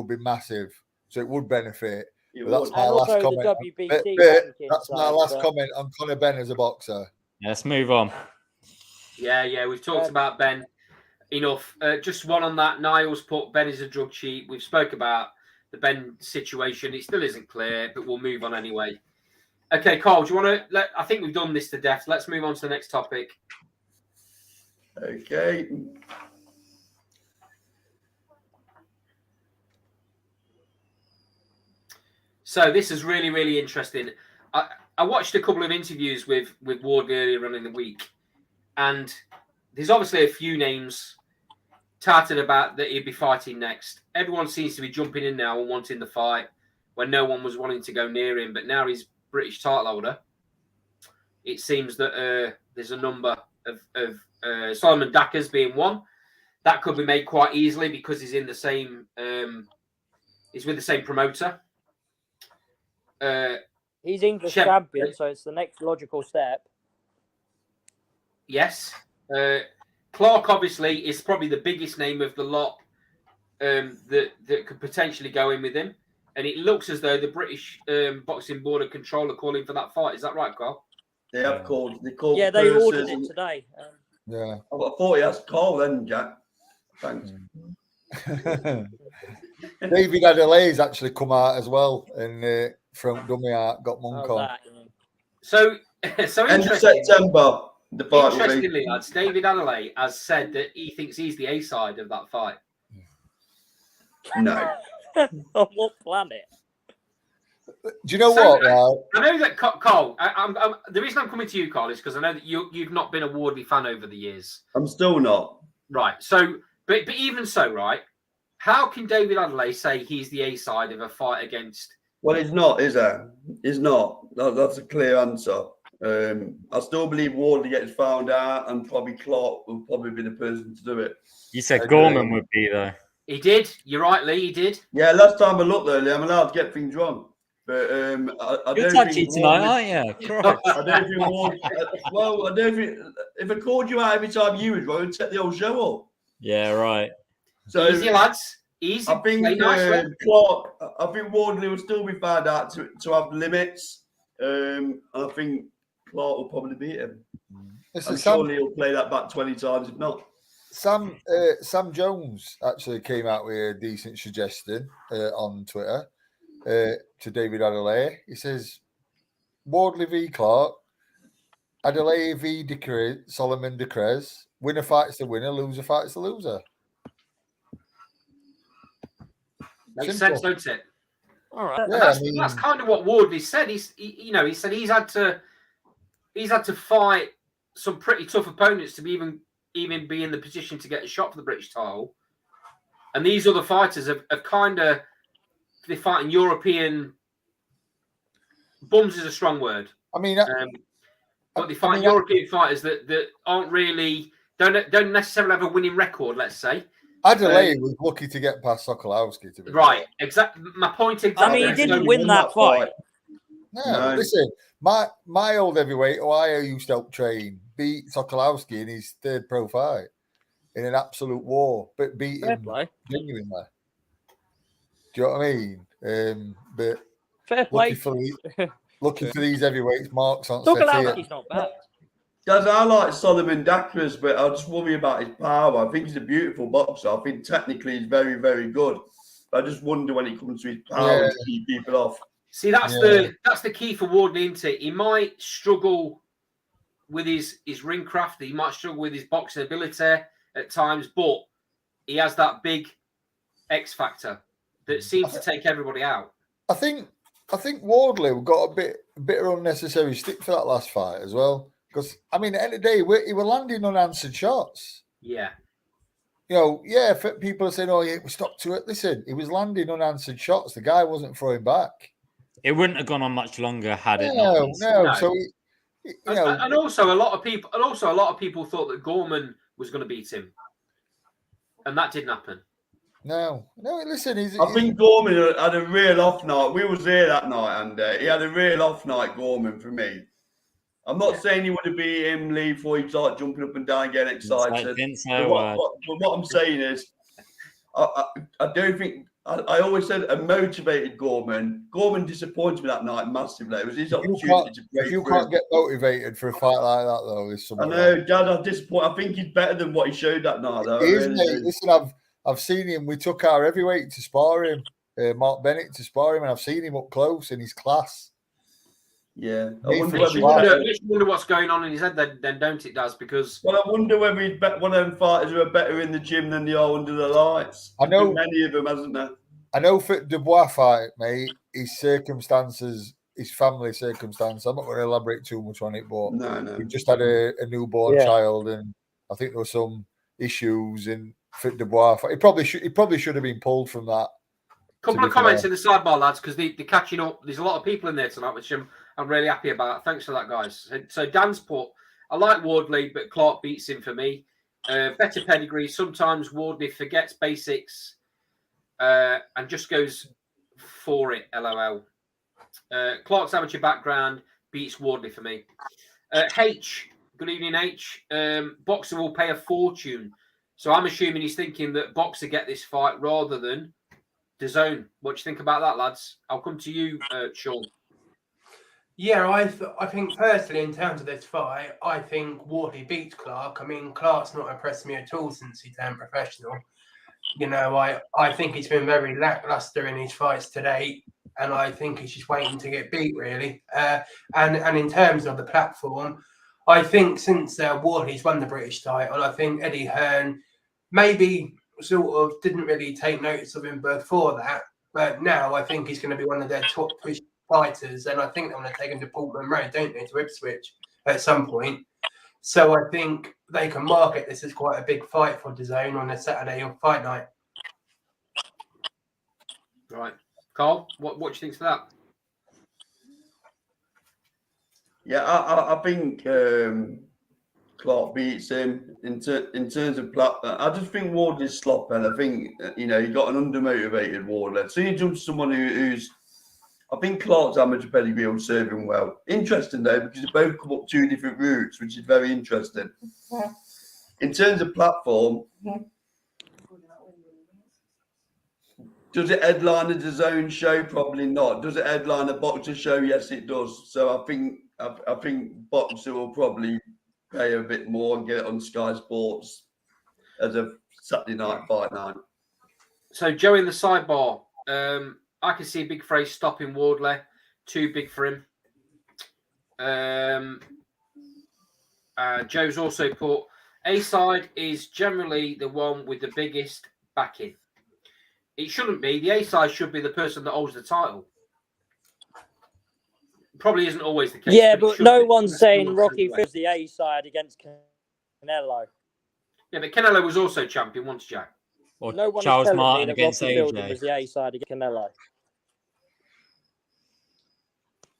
Speaker 2: be massive. So it would benefit.
Speaker 4: It
Speaker 2: But that's
Speaker 4: would.
Speaker 2: my
Speaker 6: And
Speaker 2: last
Speaker 6: also
Speaker 2: comment.
Speaker 6: the WBC
Speaker 2: That's my last comment on Conor Ben as a boxer.
Speaker 3: Yeah, let's move on.
Speaker 1: Yeah, we've talked about Ben enough. Just one on that. Niall's put Ben is a drug cheat. We've spoke about the Ben situation. It still isn't clear, but we'll move on anyway. Okay, Carl, do you want to? I think we've done this to death. Let's move on to the next topic.
Speaker 4: Okay.
Speaker 1: So this is really, really interesting. I watched a couple of interviews with Ward earlier on in the week, and there's obviously a few names touted about that he'd be fighting next. Everyone seems to be jumping in now and wanting the fight when no one was wanting to go near him. But now he's British title holder. It seems that there's a number of Solomon Dakars being one. That could be made quite easily because he's in the same. He's with the same promoter.
Speaker 6: He's English champion, so it's the next logical step.
Speaker 1: Yes. Clark obviously is probably the biggest name of the lot that could potentially go in with him. And it looks as though the British Boxing Board of Control are calling for that fight. Is that right, Carl?
Speaker 4: They have called.
Speaker 6: Yeah, they ordered it today.
Speaker 2: Yeah.
Speaker 4: I thought he asked Carl then, Jack. Thanks.
Speaker 2: David Adelaide's actually come out as well, and from Dummy Art got Monk on.
Speaker 1: So
Speaker 4: End of September. The fight
Speaker 1: interestingly, lads, David Adelaide has said that he thinks he's the A side of that fight.
Speaker 4: No.
Speaker 6: On what planet?
Speaker 2: Do you know what?
Speaker 1: I know that Carl. The reason I'm coming to you, Carl, is because I know that you've not been a Wardley fan over the years.
Speaker 4: I'm still not.
Speaker 1: Right. So, but even so, right? How can David Adelaide say he's the A side of a fight against?
Speaker 4: Well, he's not, is he? He's not. That's a clear answer. I still believe Wardley gets found out, and probably Clark will probably be the person to do it.
Speaker 3: You said Gorman would be though.
Speaker 1: He did. You're right, Lee. He did.
Speaker 4: Yeah, last time I looked there, I'm allowed to get things wrong. But I
Speaker 3: You're
Speaker 4: don't
Speaker 3: touchy
Speaker 4: think
Speaker 3: tonight, aren't you? Christ.
Speaker 4: I don't think Wardley. Well, I don't think if I called you out every time you was wrong, it'd set the whole show up.
Speaker 3: Yeah, right.
Speaker 4: So
Speaker 1: easy, lads. Easy.
Speaker 4: I think
Speaker 1: Clark.
Speaker 4: I think Wardley will still be found out to have limits. I think Clark will probably beat him.
Speaker 2: Listen,
Speaker 4: I'm sure he'll play that back 20 times if not.
Speaker 2: Sam Jones actually came out with a decent suggestion on Twitter to David Adelaide. He says, Wardley v Clark, Adelaide v Solomon Decrez, winner fights the winner, loser fights the loser.
Speaker 1: Makes
Speaker 2: Simple.
Speaker 1: sense, don't it?
Speaker 6: All right.
Speaker 2: Yeah,
Speaker 1: That's kind of what Wardley said. He said he's had to fight some pretty tough opponents to even be in the position to get a shot for the British title. And these other fighters have kind of, they're fighting European bums is a strong word.
Speaker 2: I mean,
Speaker 1: but they fight European fighters that aren't really don't necessarily have a winning record. Let's say
Speaker 2: Adelaide was lucky to get past Sokolowski. To be
Speaker 1: right, exactly. My point exactly.
Speaker 6: I mean, he didn't win that fight.
Speaker 2: No, listen, my old heavyweight, who I used to help train, beat Sokolowski in his third pro fight in an absolute war, but beat him genuinely. Do you know what I mean? But
Speaker 6: fair play.
Speaker 2: Looking for these heavyweights, Mark's on
Speaker 6: Sokolowski's not bad.
Speaker 4: Guys, I like Solomon Dakras, but I just worry about his power. I think he's a beautiful boxer. I think technically he's very, very good. But I just wonder when it comes to his power to keep people off.
Speaker 1: See, that's the key for Wardley, isn't it? He might struggle with his ring craft. He might struggle with his boxing ability at times, but he has that big X factor that seems to take everybody out.
Speaker 2: I think Wardley got a bit of unnecessary stick for that last fight as well. Because, I mean, at the end of the day, he were landing unanswered shots.
Speaker 1: Yeah.
Speaker 2: People are saying, we stopped to it. Listen, he was landing unanswered shots. The guy wasn't throwing back.
Speaker 3: It wouldn't have gone on much longer had it not been.
Speaker 2: No. So,
Speaker 1: and also a lot of people thought that Gorman was going to beat him. And that didn't happen.
Speaker 2: No, listen.
Speaker 4: I think Gorman had a real off night. We was there that night, and he had a real off night, Gorman, for me. I'm not saying he would have beat him, Lee, before he started jumping up and down, getting excited. But what I'm saying is, I don't think. I always said a motivated Gorman. Gorman disappointed me that night massively. It was his opportunity to break through.
Speaker 2: You can't get motivated for a fight like that, though.
Speaker 4: I know, Dad. I'm disappointed. I think he's better than what he showed that night, though.
Speaker 2: Listen, I've seen him. We took our heavyweight to spar him, Mark Bennett to spar him, and I've seen him up close in his class.
Speaker 4: Yeah,
Speaker 1: I wonder what's going on in his head. Then don't it, Daz? Because
Speaker 4: I wonder whether he's one of them fighters who are better in the gym than they are under the lights.
Speaker 2: I know
Speaker 4: many of them, hasn't there?
Speaker 2: I know for Dubois fight, mate, his circumstances, his family circumstance. I'm not going to elaborate too much on it, but he just had a newborn child, and I think there were some issues in for Dubois. He probably should have been pulled from that.
Speaker 1: Couple of comments in the sidebar, lads, because they're catching up. There's a lot of people in there tonight, which I'm really happy about. Thanks for that, guys. So Dan's put, I like Wardley, but Clark beats him for me. Better pedigree. Sometimes Wardley forgets basics and just goes for it. LOL. Clark's amateur background beats Wardley for me. H, good evening, H. Boxer will pay a fortune. So I'm assuming he's thinking that Boxer get this fight rather than DAZN. What do you think about that, lads? I'll come to you, Sean.
Speaker 5: Yeah, I think personally, in terms of this fight, I think Wardley beats Clark. I mean, Clark's not impressed me at all since he turned professional. I think he's been very lackluster in his fights to date, and I think he's just waiting to get beat, really. And in terms of the platform, I think since Wardley's won the British title, I think Eddie Hearn maybe sort of didn't really take notice of him before that, but now I think he's going to be one of their top push fighters, and I think they want to take him to Portman Road, don't they, to Ipswich at some point. So I think they can market this as quite a big fight for DAZN on a Saturday or fight night.
Speaker 1: Right, Carl, what do you think of that?
Speaker 4: Yeah, I think Clark beats him in terms of platform. I just think Wardley's sloppy, and I think you got an undermotivated Wardley. So you jump to someone who's. I think Clark's amateur pedigree will serve him well. Interesting though, because they both come up two different routes, which is very interesting. In terms of platform, Does it headline a DAZN show? Probably not. Does it headline a Boxer show? Yes, it does. So I think Boxer will probably pay a bit more and get it on Sky Sports as a Saturday night fight night.
Speaker 1: So Joe in the sidebar, I can see Big Frey stopping Wardley. Too big for him. Joe's also put A-side is generally the one with the biggest backing. It shouldn't be. The A-side should be the person that holds the title. Probably isn't always the case.
Speaker 6: Yeah,
Speaker 1: but
Speaker 6: but no one's saying Rocky Field's the A-side against Canelo.
Speaker 1: Yeah, but Canelo was also champion once, Jack.
Speaker 3: Or
Speaker 6: No one
Speaker 3: Charles
Speaker 6: is telling
Speaker 3: Martin
Speaker 6: me that
Speaker 3: against
Speaker 6: Rocky Fielding
Speaker 3: AJ.
Speaker 6: was the A-side against Canelo.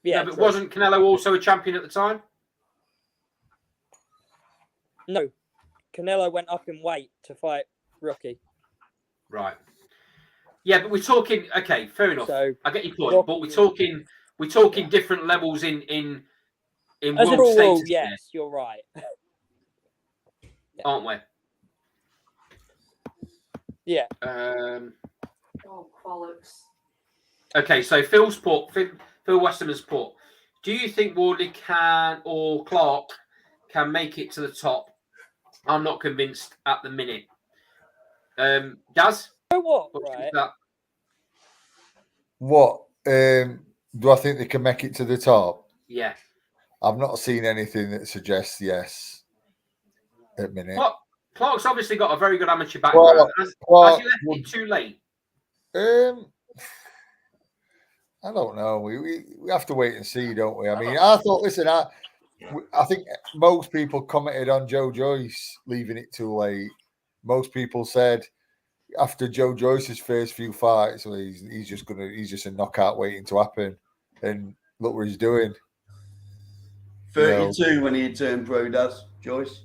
Speaker 6: Yeah,
Speaker 1: No, but
Speaker 6: true.
Speaker 1: wasn't Canelo also a champion at the time?
Speaker 6: No. Canelo went up in weight to fight Rocky.
Speaker 1: Right. Yeah, but we're talking. Okay, fair enough.
Speaker 6: So,
Speaker 1: I get your point,
Speaker 6: Rocky,
Speaker 1: but we're talking different levels in
Speaker 6: as a
Speaker 1: world
Speaker 6: rule,
Speaker 1: status,
Speaker 6: yes, you're right.
Speaker 1: aren't we?
Speaker 6: Yeah.
Speaker 7: Oh, bollocks.
Speaker 1: Okay, so Phil Westerman's put. Do you think Wardley can or Clark can make it to the top? I'm not convinced at the minute. Daz?
Speaker 6: You know what,
Speaker 1: What's
Speaker 6: right?
Speaker 1: that?
Speaker 2: What do I think they can make it to the top?
Speaker 1: Yeah.
Speaker 2: I've not seen anything that suggests yes at the minute.
Speaker 1: Clark's obviously got a very good amateur background. Has he left it too late?
Speaker 2: I don't know. We have to wait and see, don't we? I mean, I thought. Listen, I think most people commented on Joe Joyce leaving it too late. Most people said after Joe Joyce's first few fights, well, he's just a knockout waiting to happen. And look what he's doing.
Speaker 4: 32 when he turned pro, Daz, Joyce.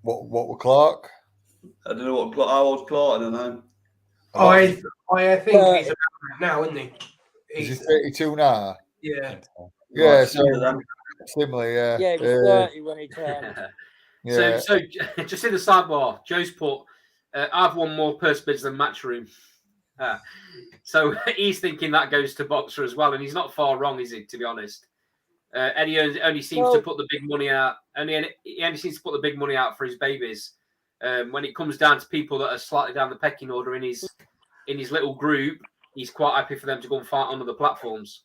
Speaker 2: What were Clark?
Speaker 4: I don't know what Clark. How old's Clark? I don't know.
Speaker 5: I think he's about that now, isn't he?
Speaker 2: Is he 32 now?
Speaker 5: Yeah.
Speaker 2: Yeah,
Speaker 4: Right,
Speaker 2: so similar, yeah.
Speaker 6: Yeah, he was 30 when he turned.
Speaker 2: Yeah.
Speaker 1: So just in the sidebar, Joe's put, I've won more purse bids than Matchroom. So he's thinking that goes to Boxer as well, and he's not far wrong, is he? To be honest, Eddie only seems to put the big money out. He only seems to put the big money out for his babies. When it comes down to people that are slightly down the pecking order in his little group, he's quite happy for them to go and fight on other platforms.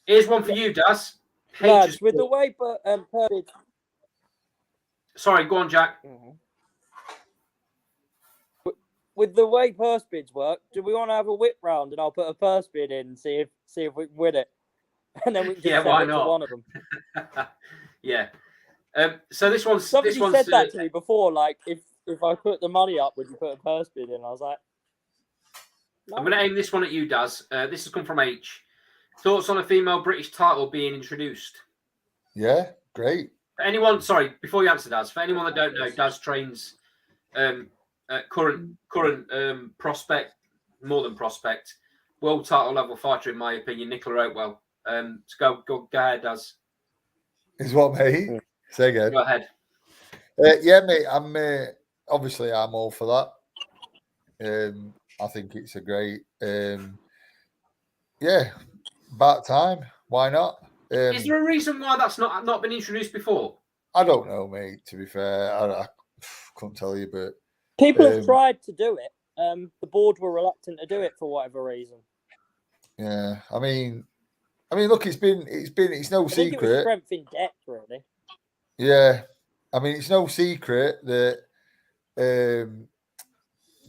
Speaker 1: Here's one for you, Daz.
Speaker 6: Lads, with the way Purdy...
Speaker 1: Sorry, go on, Jack.
Speaker 6: With the way purse bids work, do we want to have a whip round and I'll put a purse bid in and see if we can win it, and then we can just send it to one of them.
Speaker 1: Yeah. So this one's
Speaker 6: Somebody said that to
Speaker 1: uh,
Speaker 6: me before. Like, if I put the money up, would you put a purse bid in? I was like, no.
Speaker 1: I'm going to aim this one at you, Daz. This has come from H. Thoughts on a female British title being introduced?
Speaker 2: Yeah, great.
Speaker 1: For anyone, sorry, before you answer, Daz, for anyone that don't know, Daz trains current prospect, more than prospect, world title level fighter, in my opinion, Nicola Oatwell. So go ahead, Daz.
Speaker 2: Is what, mate? Say again.
Speaker 1: Go ahead.
Speaker 2: Yeah, mate. I'm all for that. I think it's a great. Yeah, about time. Why not?
Speaker 1: Is there a reason why that's not been introduced before?
Speaker 2: I don't know, mate. To be fair, I couldn't tell you, but
Speaker 6: people have tried to do it. The board were reluctant to do it for whatever reason.
Speaker 2: Yeah, I mean, look, it's no
Speaker 6: I think it was
Speaker 2: secret.
Speaker 6: strength in depth, really.
Speaker 2: Yeah, I mean, it's no secret that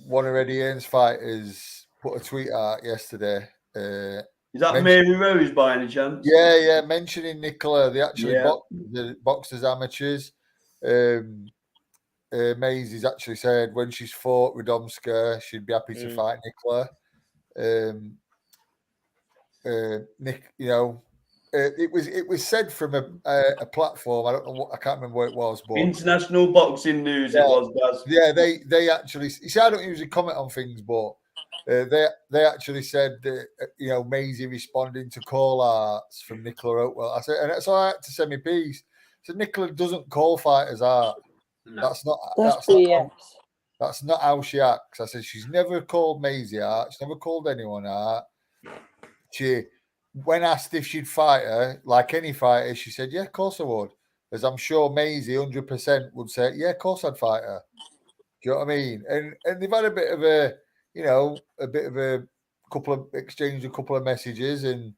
Speaker 2: one of Eddie Hearn's fighters put a tweet out yesterday.
Speaker 4: Is that Mary Rose by any chance?
Speaker 2: Yeah, mentioning Nicola. They actually boxed as amateurs. Maisie's actually said when she's fought Radomska, she'd be happy to fight Nicola. Nick, it was said from a platform. I don't know I can't remember what it was, but
Speaker 4: International Boxing News. It was. Guys.
Speaker 2: Yeah, they actually. You see, I don't usually comment on things, but they actually said that Maisie responding to call arts from Nicola Oatwell. I said, and so I had to send me piece. So Nicola doesn't call fighters art.
Speaker 1: No.
Speaker 2: That's not.
Speaker 6: That's BS.
Speaker 2: That's not how she acts. I said, she's never called Maisie out. She's never called anyone out. She, when asked if she'd fight her, like any fighter, she said, yeah, of course I would. As I'm sure Maisie 100% would say, yeah, of course I'd fight her. Do you know what I mean? And they've had a bit of a, couple of messages. And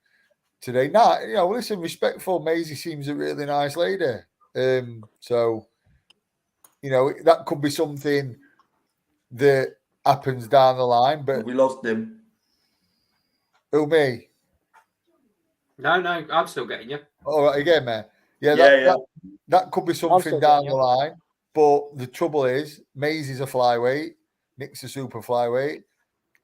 Speaker 2: today, listen, respectful. Maisie seems a really nice lady. So, that could be something that happens down the line. But
Speaker 4: we lost him.
Speaker 2: Who, me?
Speaker 1: No, I'm still getting you.
Speaker 2: All right, again, man. That could be something down the line. But the trouble is, Maisie's a flyweight. Nick's a super flyweight.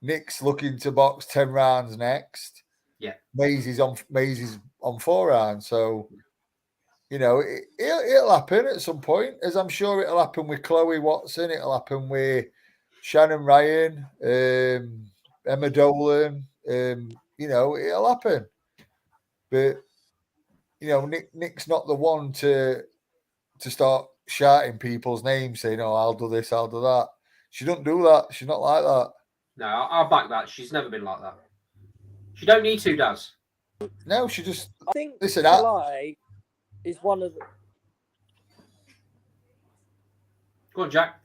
Speaker 2: Nick's looking to box 10 rounds next.
Speaker 1: Yeah.
Speaker 2: Maisie's on 4 rounds. So, it'll happen at some point, as I'm sure it'll happen with Chloe Watson. It'll happen with Shannon Ryan, Emma Dolan. It'll happen. But, Nick's not the one to start shouting people's names, saying, "Oh, I'll do this, I'll do that." She don't do that. She's not like that.
Speaker 1: No, I'll back that. She's never been like that. She don't need to, does?
Speaker 2: No, she just.
Speaker 6: I think
Speaker 2: listen.
Speaker 6: Fly is one of the.
Speaker 1: Go on, Jack.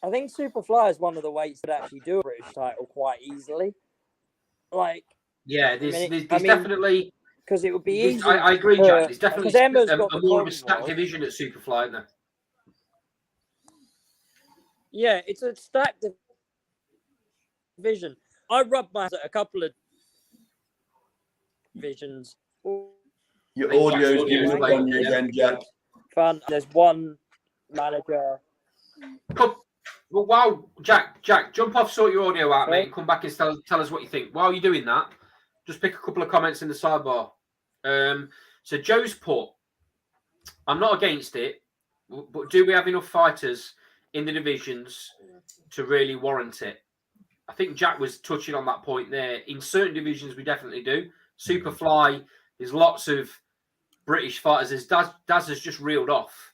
Speaker 6: I think Superfly is one of the weights that actually do a British title quite easily. Like.
Speaker 1: Yeah, there's definitely.
Speaker 6: Because it would be easy.
Speaker 1: I agree, Jack. There's definitely
Speaker 6: a
Speaker 1: more of a stacked division at Superfly, isn't there?
Speaker 6: Yeah, it's a stacked division. I rubbed my hands at a couple of divisions.
Speaker 4: Your audio's giving up on you again, Jack.
Speaker 6: Fun. There's one manager.
Speaker 1: Well, wow, Jack, jump off, sort your audio out, mate, and come back and tell us what you think. While you're doing that, just pick a couple of comments in the sidebar. So Joe's put, I'm not against it, but do we have enough fighters in the divisions to really warrant it? I think Jack was touching on that point there. In certain divisions, we definitely do. Superfly, there's lots of British fighters. As Daz has just reeled off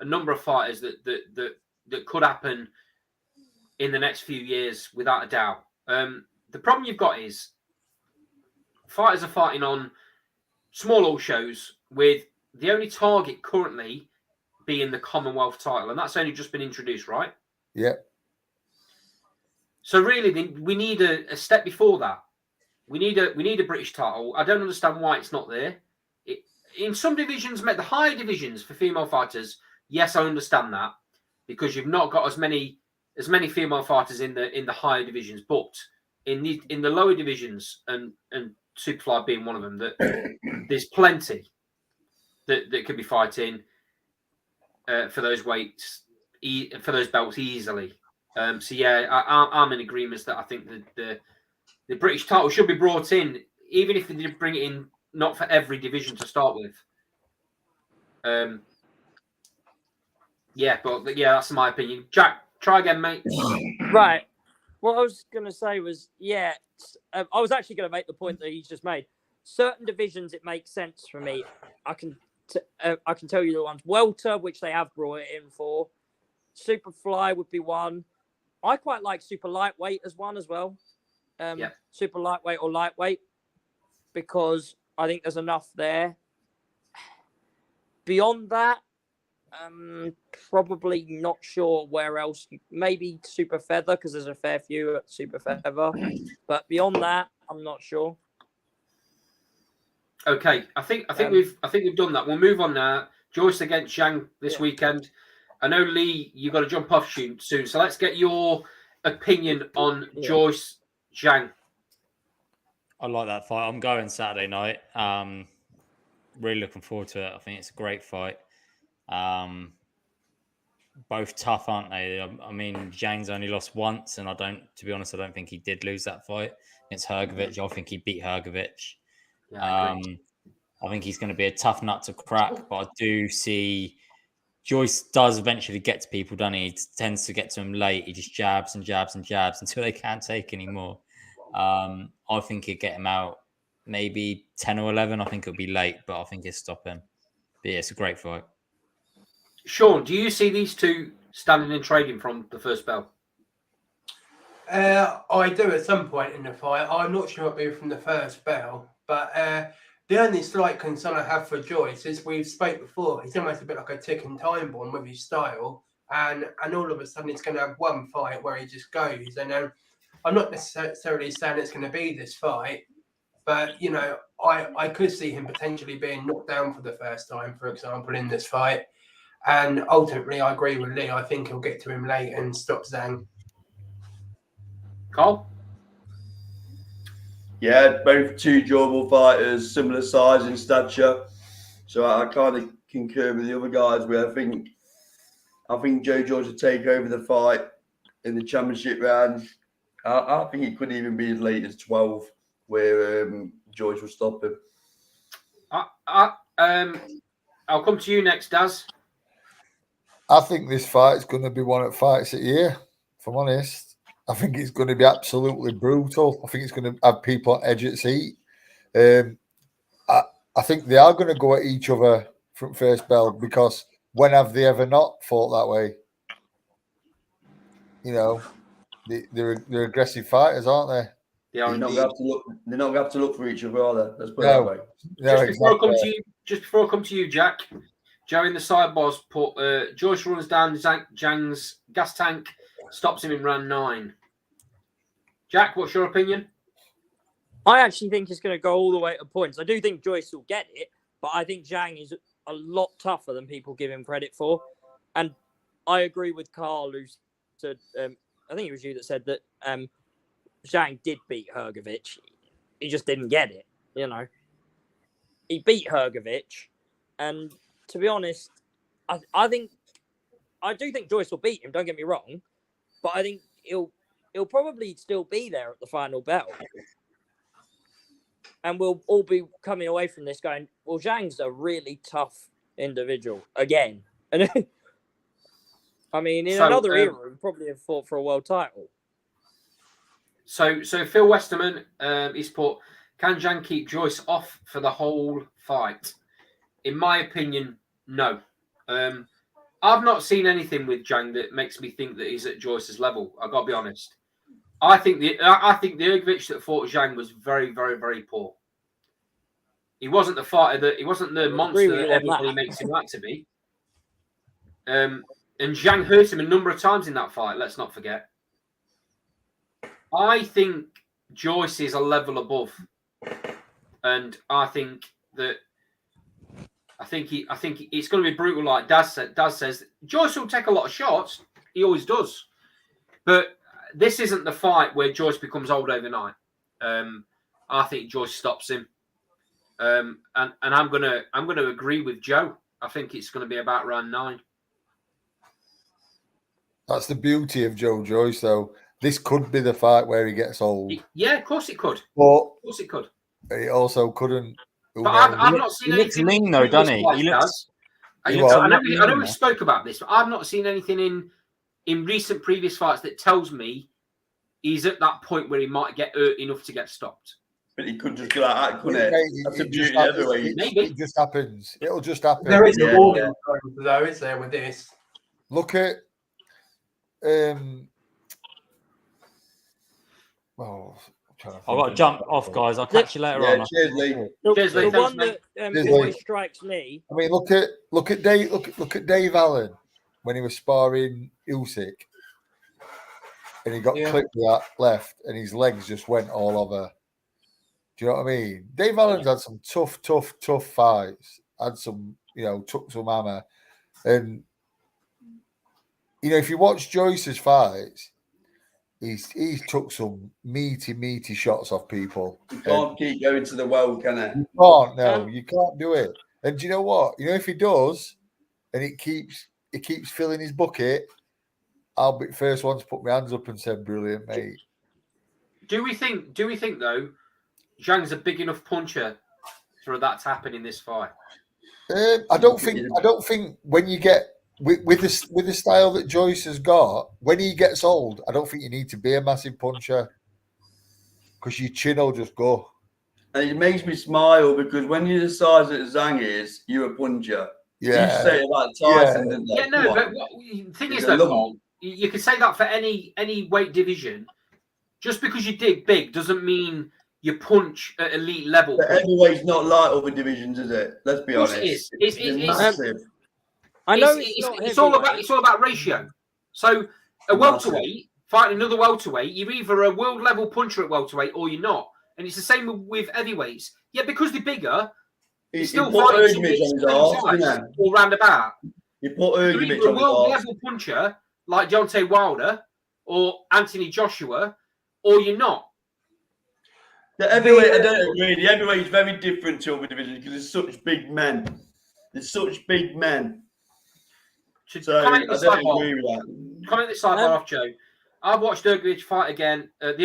Speaker 1: a number of fighters that could happen in the next few years, without a doubt. The problem you've got is fighters are fighting on small all shows with the only target currently being the Commonwealth title, and that's only just been introduced, right?
Speaker 2: Yeah.
Speaker 1: So really, we need a step before that. We need a British title. I don't understand why it's not there. In some divisions, the higher divisions for female fighters, yes, I understand that, because you've not got as many female fighters in the higher divisions, but in the lower divisions, and Superfly being one of them, that there's plenty that could be fighting for those weights, for those belts easily. So yeah, I'm in agreement that I think that the British title should be brought in, even if they did bring it in not for every division to start with. That's my opinion. Jack, try again, mate.
Speaker 6: Right. What I was going to say was, I was actually going to make the point that he's just made. Certain divisions, it makes sense for me. I can tell you the ones. Welter, which they have brought it in for. Superfly would be one. I quite like super lightweight as one as well. Super lightweight or lightweight, because I think there's enough there. Beyond that, probably not sure where else. Maybe super feather, because there's a fair few at super feather. But beyond that, I'm not sure.
Speaker 1: Okay, I think we've done that. We'll move on now. Joyce against Zhang this weekend. I know, Lee, you've got to jump off soon, so let's get your opinion on Joyce Zhang.
Speaker 3: I like that fight. I'm going Saturday night. Really looking forward to it. I think it's a great fight. Both tough, aren't they? I mean, Zhang's only lost once, and to be honest, I don't think he did lose that fight against Hrgovic. I think he beat Hrgovic. I think he's going to be a tough nut to crack, but I do see Joyce does eventually get to people, doesn't he? He tends to get to them late. He just jabs and jabs and jabs until they can't take anymore. I think he'll get him out maybe 10 or 11. I think it'll be late, but I think he'll stop him. But yeah, it's a great fight.
Speaker 1: Sean, do you see these two standing and trading from the first bell?
Speaker 5: I do at some point in the fight. I'm not sure it'll be from the first bell, but the only slight concern I have for Joyce is we've spoke before. He's almost a bit like a ticking time bomb with his style, and all of a sudden he's going to have one fight where he just goes. And I'm not necessarily saying it's going to be this fight, but you know, I could see him potentially being knocked down for the first time, for example, in this fight. And ultimately, I agree with Lee. I think he'll get to him late and stop Zhang.
Speaker 1: Carl?
Speaker 4: Yeah, both two durable fighters, similar size and stature. So I kind of concur with the other guys where I think Joe George will take over the fight in the championship round. I think it could even be as late as 12 where George will stop him.
Speaker 1: I'll come to you next, Daz.
Speaker 2: I think this fight is going to be one of the fights of the year, if I'm honest. I think it's going to be absolutely brutal. I think it's going to have people on edge of the seat. I think they are going to go at each other from first bell because when have they ever not fought that way? You know, they're aggressive fighters, aren't they?
Speaker 1: They are
Speaker 4: They're not going to have to look for each other, are they? Let's put it
Speaker 2: No.
Speaker 4: that way.
Speaker 2: No,
Speaker 1: Just before I come to you, Jack, Joe in the sidebars put Joyce runs down Zhang's gas tank, stops him in round 9. Jack, what's your opinion?
Speaker 6: I actually think it's going to go all the way to points. I do think Joyce will get it, but I think Zhang is a lot tougher than people give him credit for. And I agree with Carl, who said, I think it was you that said that Zhang did beat Hrgovic. He just didn't get it, you know. He beat Hrgovic, and to be honest, I do think Joyce will beat him, don't get me wrong, but I think he'll probably still be there at the final bell. And we'll all be coming away from this going, well, Zhang's a really tough individual again. And I mean, in another era, he'd probably have fought for a world title.
Speaker 1: So Phil Westerman, he's put, can Zhang keep Joyce off for the whole fight? In my opinion, no. I've not seen anything with Zhang that makes me think that he's at Joyce's level. I've got to be honest. I think the Hrgovic that fought Zhang was very, very, very poor. He wasn't the fighter he wasn't the monster that everybody makes him out to be. And Zhang hurt him a number of times in that fight. Let's not forget. I think Joyce is a level above, and I think it's going to be brutal. Like Daz says, Joyce will take a lot of shots. He always does, but this isn't the fight where Joyce becomes old overnight. I think Joyce stops him, and I'm gonna agree with Joe. I think it's going to be about round 9.
Speaker 2: That's the beauty of Joe Joyce, though. This could be the fight where he gets old.
Speaker 1: Yeah, of course it could.
Speaker 2: But
Speaker 1: of course it could.
Speaker 2: It also couldn't.
Speaker 1: But I've not seen anything.
Speaker 3: He looks lean, though, doesn't he? He looks.
Speaker 1: I know we spoke about this, but I've not seen anything in recent previous fights that tells me he's at that point where he might get hurt enough to get stopped.
Speaker 4: But he could just go like that, couldn't it? That's a beauty everywhere.
Speaker 1: Maybe.
Speaker 2: It just happens. It'll just happen.
Speaker 5: There is a warning sign, though, is there, with this?
Speaker 2: Look at
Speaker 3: I've got to jump off, guys. I'll catch you later on.
Speaker 4: Cheers, Lee.
Speaker 1: Cheers, Lee.
Speaker 6: The one
Speaker 1: Thanks,
Speaker 6: that always strikes me.
Speaker 2: I mean, look at Dave Allen when he was sparring Usyk, and he got clipped with that left, and his legs just went all over. Do you know what I mean? Dave Allen's had some tough fights. Had some, took some hammer, and if you watch Joyce's fights, he's took some meaty shots off people.
Speaker 4: You can't keep going to the well, can it?
Speaker 2: You can't. No, you can't do it. And do you know what? If he does, and it keeps filling his bucket, I'll be the first one to put my hands up and say, "Brilliant, mate."
Speaker 1: Do we think though, Zhang's a big enough puncher for that to happen in this fight?
Speaker 2: I don't think when you get with the style that Joyce has got, when he gets old, I don't think you need to be a massive puncher because your chin will just go.
Speaker 4: And it makes me smile because when you're the size that Zhang is, you're a puncher. You say about Tyson, didn't they?
Speaker 1: Yeah, no, but the thing is, though, Paul, you could say that for any weight division. Just because you dig big doesn't mean you punch at elite level.
Speaker 4: But heavyweight's not like other divisions, is it? Let's be honest.
Speaker 1: It is.
Speaker 4: It's massive.
Speaker 6: I know
Speaker 1: it's all about ratio. So a welterweight fighting another welterweight, you're either a world level puncher at welterweight or you're not. And it's the same with heavyweights. Yeah, because they're bigger, you're still fighting size or roundabout.
Speaker 4: You put Ergovic
Speaker 1: on a world level puncher like Deontay Wilder or Anthony Joshua, or you're not.
Speaker 4: The heavyweight, I don't agree. The heavyweight is very different to other divisions because there's such big men. There's such big men. So I don't agree with that.
Speaker 1: Comment this sidebar off, Joe. I've watched Ergovic fight again, and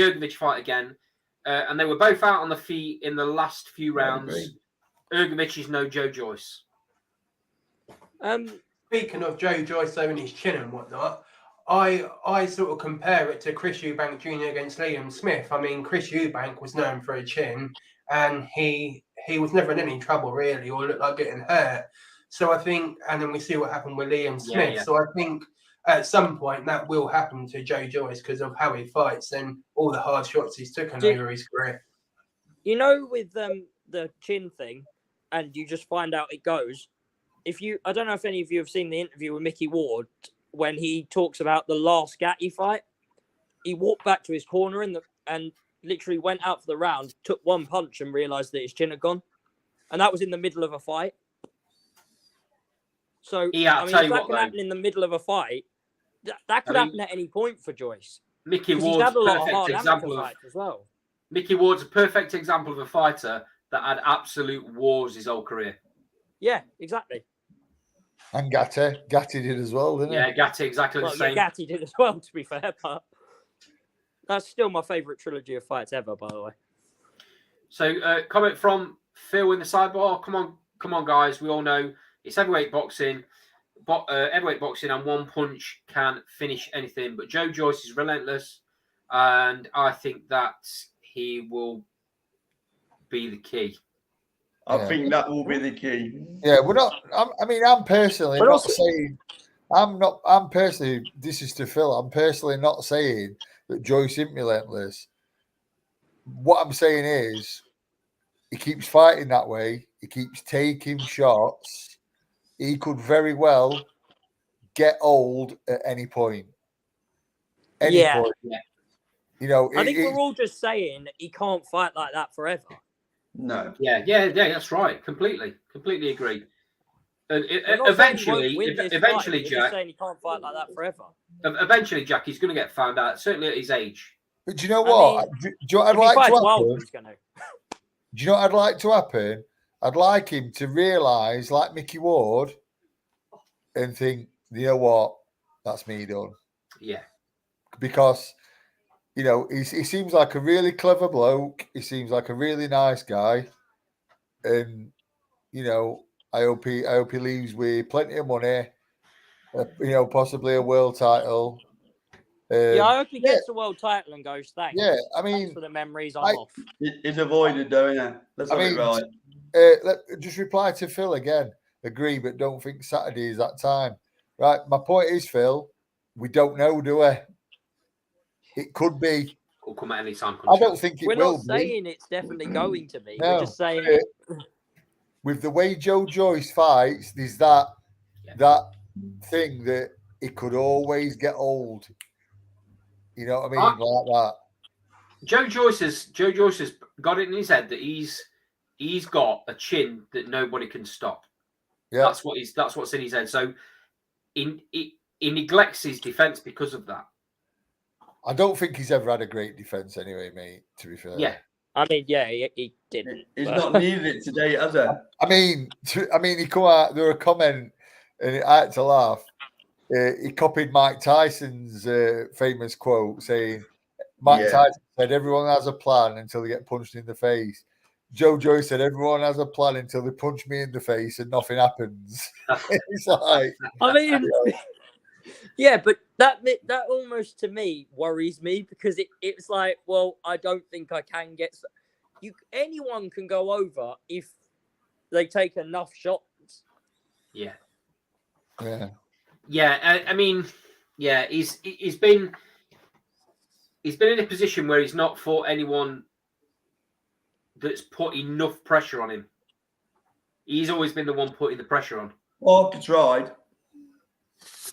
Speaker 1: they were both out on the feet in the last few rounds. Ergovic is no Joe Joyce.
Speaker 5: Speaking of Joe Joyce owning his chin and whatnot, I sort of compare it to Chris Eubank Jr. against Liam Smith. I mean, Chris Eubank was known for a chin, and he was never in any trouble really, or looked like getting hurt. So I think, and then we see what happened with Liam Smith. Yeah. So I think at some point that will happen to Joe Joyce because of how he fights and all the hard shots he's taken over his career.
Speaker 6: You know, with the chin thing, and you just find out it goes. I don't know if any of you have seen the interview with Mickey Ward when he talks about the last Gatti fight. He walked back to his corner and literally went out for the round, took one punch and realised that his chin had gone. And that was in the middle of a fight. So, if that can happen in the middle of a fight, that could happen at any point for Joyce.
Speaker 1: Mickey Ward's a perfect example of as well. Mickey Ward's a perfect example of a fighter that had absolute wars his whole career.
Speaker 6: Yeah, exactly.
Speaker 2: And Gatti did as well, didn't he?
Speaker 1: Yeah, Gatti exactly the same.
Speaker 6: Yeah, Gatti did as well, to be fair, but that's still my favourite trilogy of fights ever, by the way.
Speaker 1: So, comment from Phil in the sidebar. Come on, guys. We all know it's heavyweight boxing. Heavyweight boxing and one punch can finish anything. But Joe Joyce is relentless, and I think that he will be the key.
Speaker 4: I think that will be the key.
Speaker 2: Yeah, we're not. I'm personally not saying. I'm personally. This is to Phil. I'm personally not saying that Joyce isn't relentless. What I'm saying is, he keeps fighting that way. He keeps taking shots. He could very well get old at any point. Any point.
Speaker 6: Yeah.
Speaker 2: You know,
Speaker 6: I think we're all just saying he can't fight like that forever.
Speaker 4: No.
Speaker 1: Yeah, that's right. Completely agree. And eventually, Jack.
Speaker 6: Saying he can't fight like that forever.
Speaker 1: Eventually, Jack, he's going to get found out. Certainly at his age.
Speaker 2: But do you know what? Do you know what I'd like to happen? Do you know what I'd like to happen? I'd like him to realise, like Mickey Ward, and think, you know what? That's me done.
Speaker 1: Yeah.
Speaker 2: Because, you know, he seems like a really clever bloke. He seems like a really nice guy. And, you know, I hope he leaves with plenty of money, you know, possibly a world title.
Speaker 6: I hope he gets a world title and goes, thanks.
Speaker 2: Yeah, I mean,
Speaker 6: thanks for the memories. I'm off.
Speaker 4: It's avoided, though, isn't it? Let's have it right.
Speaker 2: Just reply to Phil again. Agree, but don't think Saturday is that time. Right. My point is, Phil, we don't know, do we? It could be.
Speaker 1: Will come at any time.
Speaker 2: I don't think it will be.
Speaker 6: We're not saying it's definitely going to be.
Speaker 2: No.
Speaker 6: We're just saying.
Speaker 2: With the way Joe Joyce fights, there's that thing that it could always get old. You know what I mean? Like that.
Speaker 1: Joe Joyce has got it in his head that he's got a chin that nobody can stop. Yeah, that's what's in his head. So he neglects his defense because of that.
Speaker 2: I don't think he's ever had a great defense anyway, mate, to be fair.
Speaker 1: Yeah.
Speaker 6: I mean, yeah, he didn't.
Speaker 4: He's not needed it today, has he?
Speaker 2: I mean, he come out, there was a comment, and I had to laugh. He copied Mike Tyson's famous quote saying, Tyson said, everyone has a plan until they get punched in the face. Joe Joyce said, everyone has a plan until they punch me in the face and nothing happens. It's like...
Speaker 6: I mean... Yeah, but that almost to me worries me because it's like, well, I don't think I can get anyone can go over if they take enough shots.
Speaker 1: Yeah. Yeah, I mean, yeah, he's been in a position where he's not fought anyone that's put enough pressure on him. He's always been the one putting the pressure on.
Speaker 4: Parker tried.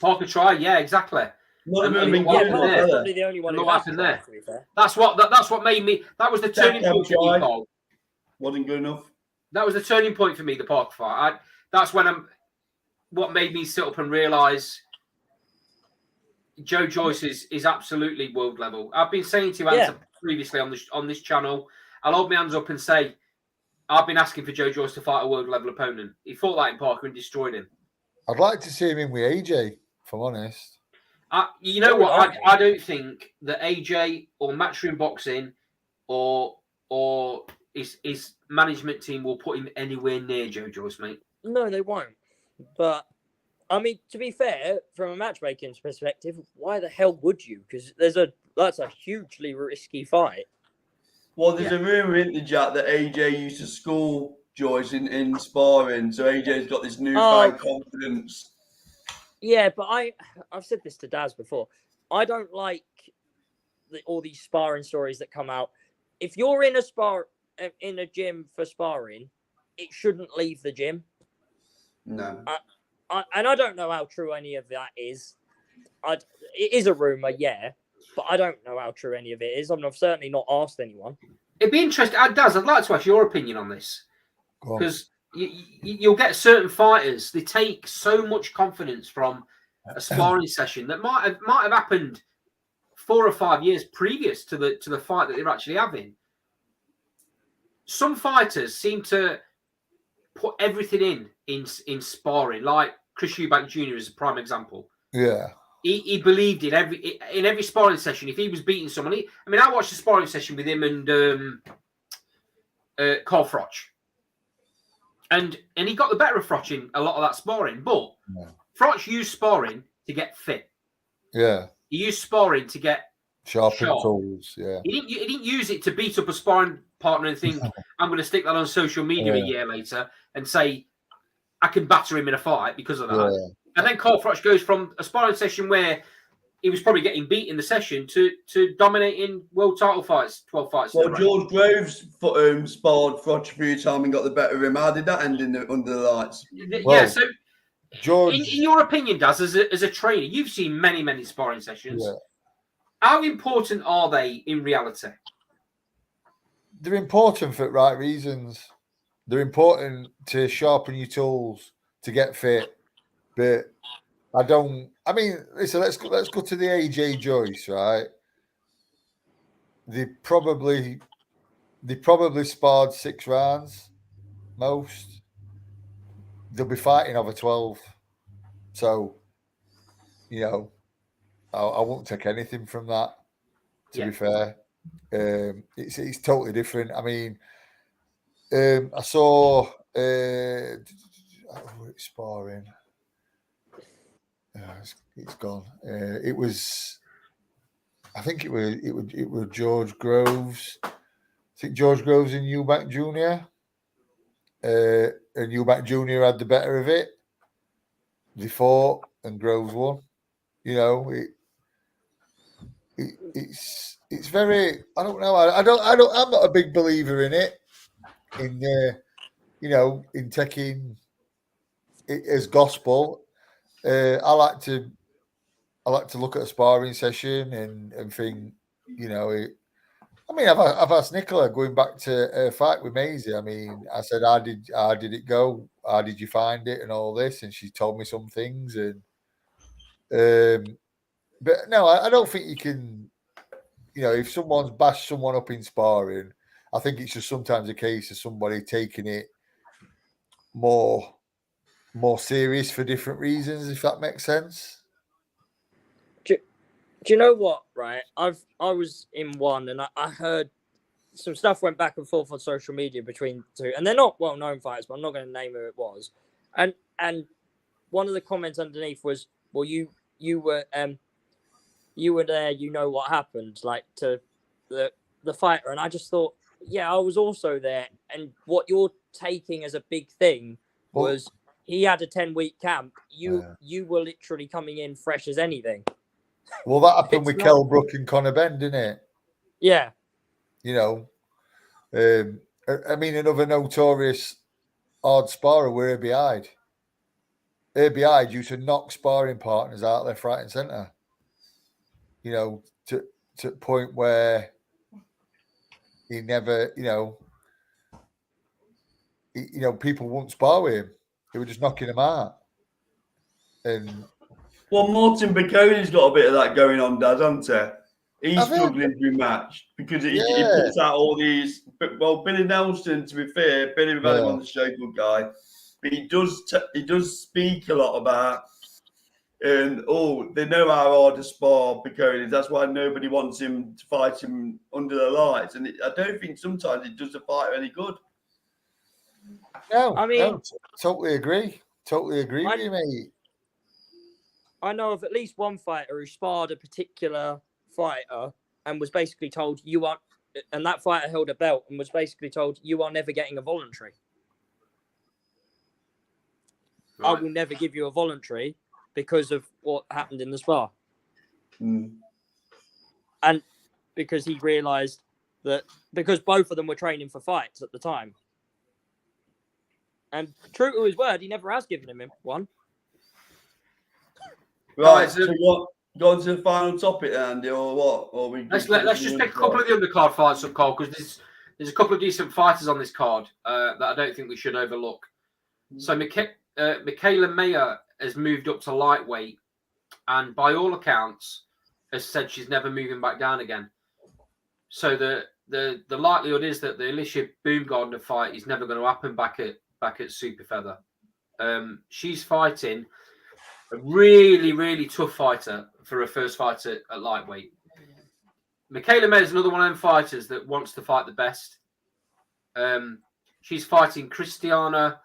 Speaker 1: Parker tried, yeah, exactly.
Speaker 4: Not
Speaker 1: And
Speaker 4: even been
Speaker 1: what
Speaker 4: good
Speaker 1: happened
Speaker 4: enough,
Speaker 1: there?
Speaker 4: has
Speaker 6: Probably
Speaker 4: it?
Speaker 6: the only one
Speaker 1: And
Speaker 6: who
Speaker 1: what
Speaker 6: has
Speaker 1: happened
Speaker 6: tried,
Speaker 1: there?
Speaker 6: to be fair.
Speaker 1: That's what made me. That was the turning
Speaker 4: Beckham
Speaker 1: point for me,
Speaker 4: tried.
Speaker 1: Paul.
Speaker 4: Wasn't good enough.
Speaker 1: That was the turning point for me, the Parker fight. That's when what made me sit up and realise Joe Joyce is absolutely world level. I've been saying to Anton previously on this channel, I'll hold my hands up and say I've been asking for Joe Joyce to fight a world level opponent. He fought that in Parker and destroyed him.
Speaker 2: I'd like to see him in with AJ, if I'm honest.
Speaker 1: You know what? I don't think that AJ or Matchroom Boxing or his management team will put him anywhere near Joe Joyce, mate.
Speaker 6: No, they won't. But I mean, to be fair, from a matchmaking perspective, why the hell would you? Because that's a hugely risky fight.
Speaker 4: Well, there's a rumor, isn't there, Jack, that AJ used to school Joyce in sparring, so AJ's got this newfound confidence.
Speaker 6: Yeah, but I've said this to Daz before. I don't like all these sparring stories that come out. If you're in a gym for sparring, it shouldn't leave the gym.
Speaker 4: No.
Speaker 6: And I don't know how true any of that is. It is a rumor, yeah, but I don't know how true any of it is. I've certainly not asked anyone.
Speaker 1: It'd be interesting. Daz, I'd like to ask your opinion on this because you'll get certain fighters. They take so much confidence from a sparring session that might have happened 4 or 5 years previous to the fight that they're actually having. Some fighters seem to put everything in sparring, like Chris Eubank Jr. is a prime example.
Speaker 2: Yeah.
Speaker 1: He believed in every sparring session. If he was beating someone, I watched a sparring session with him and Carl Froch, and he got the better of Froch in a lot of that sparring. But Froch used sparring to get fit.
Speaker 2: Yeah,
Speaker 1: he used sparring to get
Speaker 2: sharp tools. Yeah,
Speaker 1: he didn't use it to beat up a sparring partner and think I'm going to stick that on social media a year later and say I can batter him in a fight because of that. Yeah. And then Carl Froch goes from a sparring session where he was probably getting beat in the session to dominating world title fights, 12 fights.
Speaker 4: Well, George Groves sparred Froch a few times and got the better of him. How did that end under the lights?
Speaker 1: Well, so
Speaker 2: George,
Speaker 1: in your opinion, Daz, as a trainer, you've seen many sparring sessions. Yeah. How important are they in reality?
Speaker 2: They're important for the right reasons. They're important to sharpen your tools, to get fit. But listen, let's go to the AJ Joyce, right? They probably sparred 6 rounds, most. They'll be fighting over 12. So, I won't take anything from that, to be fair. It's totally different. I mean, I saw sparring. It's gone. It was George Groves. I think George Groves and Eubank Jr. And Eubank Jr. had the better of it. They fought and Groves won. It's very. I don't know. I'm not a big believer in it. In taking it as gospel. I like to look at a sparring session and think, I've asked Nicola going back to a fight with Maisie. I mean, I said, how did it go? How did you find it and all this? And she told me some things. And but no, I don't think you can. If someone's bashed someone up in sparring, I think it's just sometimes a case of somebody taking it more serious for different reasons, if that makes sense.
Speaker 6: Do you know what? Right, I was in one, and I heard some stuff went back and forth on social media between two, and they're not well-known fighters, but I'm not going to name who it was. And one of the comments underneath was, "Well, you were there, you know what happened, like to the fighter." And I just thought, yeah, I was also there, and what you're taking as a big thing was he had a 10-week camp. You were literally coming in fresh as anything.
Speaker 2: Well, that happened
Speaker 6: It's
Speaker 2: with
Speaker 6: not-
Speaker 2: Kell Brook and Conor Benn, didn't it?
Speaker 6: Yeah.
Speaker 2: You know, I mean, another notorious hard sparrer were Herbie Hyde. Herbie Hyde used to knock sparring partners out left, right, and centre. You know, to the point where he never, people wouldn't spar with him. They were just knocking him out. And
Speaker 4: Well, Martin Baconi's got a bit of that going on, Dad, hasn't he? He's
Speaker 2: Have you?
Speaker 4: struggling to be matched because he
Speaker 2: Yeah.
Speaker 4: puts out all these. Well, Billy Nelson, to be fair, Billy, we've had him
Speaker 2: Yeah.
Speaker 4: on the show, good guy, but he does speak a lot about. And they know how hard to spar Baconi. That's why nobody wants him to fight him under the lights. And I don't think sometimes it does the fighter any good.
Speaker 2: no,
Speaker 6: I mean-
Speaker 2: no, totally agree. Totally agree
Speaker 6: I-
Speaker 2: with you, mate.
Speaker 6: I know of at least one fighter who sparred a particular fighter and was basically told and that fighter held a belt and was basically told, you are never getting a voluntary. I will never give you a voluntary because of what happened in the spar.
Speaker 4: Mm.
Speaker 6: And because he realised that, because both of them were training for fights at the time. And true to his word, he never has given him one.
Speaker 4: Right,
Speaker 1: Guys,
Speaker 4: so what? Go on to the final topic, Andy, or what? Or
Speaker 1: Let's just take a couple of the undercard fights up, Cole, because there's a couple of decent fighters on this card that I don't think we should overlook. So Michaela Mayer has moved up to lightweight, and by all accounts, has said she's never moving back down again. So the likelihood is that the Alicia Baumgardner fight is never going to happen back at Super Feather. She's fighting a really, really tough fighter for her first fight at lightweight. Michaela Mayer is another one of them fighters that wants to fight the best. She's fighting Christiana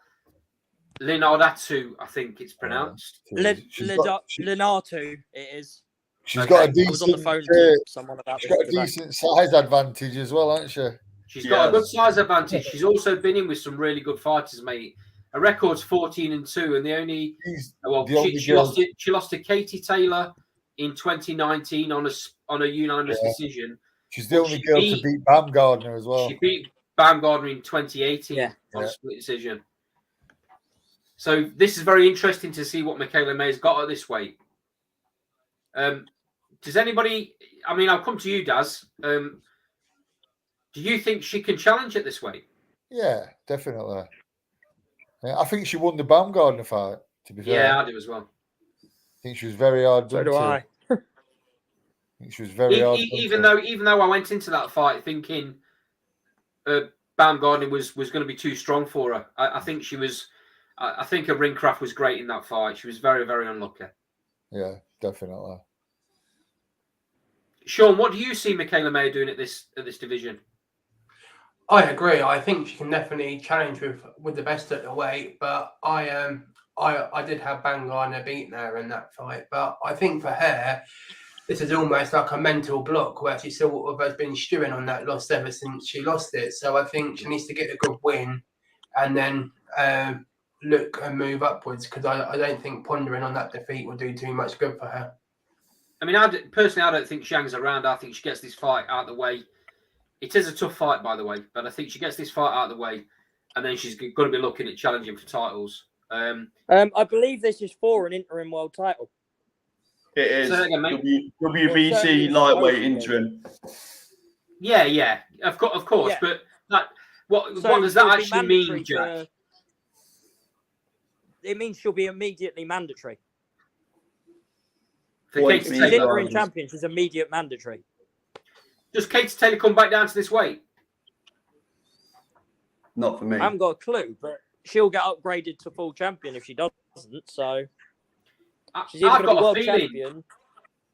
Speaker 1: Linardatu, I think it's pronounced.
Speaker 6: Lenatu, it is.
Speaker 2: She's
Speaker 1: Okay.
Speaker 2: got a
Speaker 6: I was on the
Speaker 2: decent.
Speaker 6: phone to someone about
Speaker 2: She's
Speaker 6: this
Speaker 2: got a
Speaker 6: today.
Speaker 2: decent size advantage as well, hasn't she?
Speaker 1: She's got a good
Speaker 4: Yes.
Speaker 1: size advantage. She's also been in with some really good fighters, mate. Her record's 14-2, and the only
Speaker 2: She's
Speaker 1: well,
Speaker 2: the only
Speaker 1: she
Speaker 2: girl.
Speaker 1: lost to Katie Taylor in 2019 on a unanimous decision.
Speaker 2: She's the only
Speaker 1: she
Speaker 2: girl to
Speaker 1: beat-
Speaker 2: beat Baumgardner as well.
Speaker 1: She beat Baumgardner in 2018
Speaker 6: Yeah.
Speaker 1: on
Speaker 2: Yeah.
Speaker 1: a split decision. So this is very interesting to see what Michaela May's got at this weight. Does anybody? I mean, I'll come to you, Daz. Do you think she can challenge at this weight?
Speaker 2: Yeah, definitely. Yeah, I think she won the Baumgardner fight. To be fair,
Speaker 1: Yeah, I do as well.
Speaker 2: I think she was very hard
Speaker 6: So
Speaker 2: done
Speaker 6: do
Speaker 2: to.
Speaker 6: I.
Speaker 2: I think she was very hard. done
Speaker 1: Even
Speaker 2: to.
Speaker 1: though I went into that fight thinking Baumgardner was going to be too strong for her, I think she was. I think her ring craft was great in that fight. She was very, very unlucky.
Speaker 2: Yeah, definitely.
Speaker 1: Sean, what do you see Michaela May doing at this division?
Speaker 5: I agree. I think she can definitely challenge with the best at the weight, but I did have Baumgardner beaten her in that fight. But I think for her, this is almost like a mental block where she sort of has been stewing on that loss ever since she lost it. So I think she needs to get a good win and then look and move upwards, because I don't think pondering on that defeat will do too much good for her.
Speaker 1: I mean, personally, I don't think Zhang's around. I think she gets this fight out of the way. It is a tough fight, by the way, but I think she gets this fight out of the way, and then she's going to be looking at challenging for titles.
Speaker 6: I believe this is for an interim world title.
Speaker 4: It is.
Speaker 1: Say that again, mate.
Speaker 4: WBC
Speaker 6: certainly
Speaker 4: lightweight
Speaker 6: supposed to be.
Speaker 4: interim.
Speaker 1: Yeah, of course.
Speaker 6: Yeah.
Speaker 1: But what
Speaker 6: So
Speaker 1: does that
Speaker 6: it'll be
Speaker 1: actually mean,
Speaker 6: mandatory
Speaker 1: Jack?
Speaker 6: It means she'll be immediately mandatory.
Speaker 1: For
Speaker 4: Point
Speaker 1: Katie
Speaker 4: me
Speaker 6: She's
Speaker 1: Taylor?
Speaker 4: down.
Speaker 6: interim champion. She's immediate mandatory.
Speaker 1: Does Katie Taylor come back down to this weight?
Speaker 4: Not for me.
Speaker 6: I haven't got a clue, but she'll get upgraded to full champion if she doesn't. So she's either
Speaker 1: I've
Speaker 6: going to be
Speaker 1: got a
Speaker 6: world
Speaker 1: feeling.
Speaker 6: champion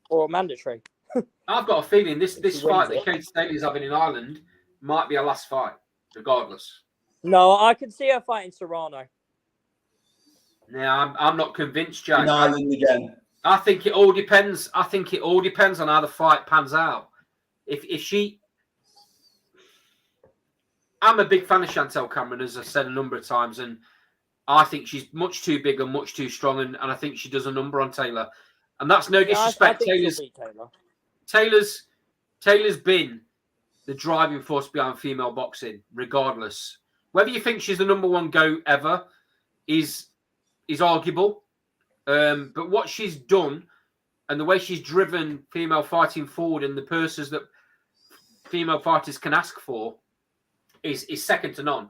Speaker 6: or mandatory.
Speaker 1: I've got a feeling this
Speaker 6: If she
Speaker 1: fight
Speaker 6: wins
Speaker 1: that Katie Taylor's having in Ireland might be her last fight, regardless.
Speaker 6: No, I can see her fighting Serrano.
Speaker 1: Now, I'm not convinced, Jack.
Speaker 4: In Ireland again.
Speaker 1: I think it all depends. I think it all depends on how the fight pans out. If she, I'm a big fan of Chantel Cameron, as I've said a number of times, and I think she's much too big and much too strong, and I think she does a number on Taylor. And that's no
Speaker 6: I
Speaker 1: disrespect.
Speaker 6: think she'll beat Taylor.
Speaker 1: Taylor's been the driving force behind female boxing, regardless. Whether you think she's the number one GOAT ever is arguable. But what she's done and the way she's driven female fighting forward and the purses that female fighters can ask for is second to none.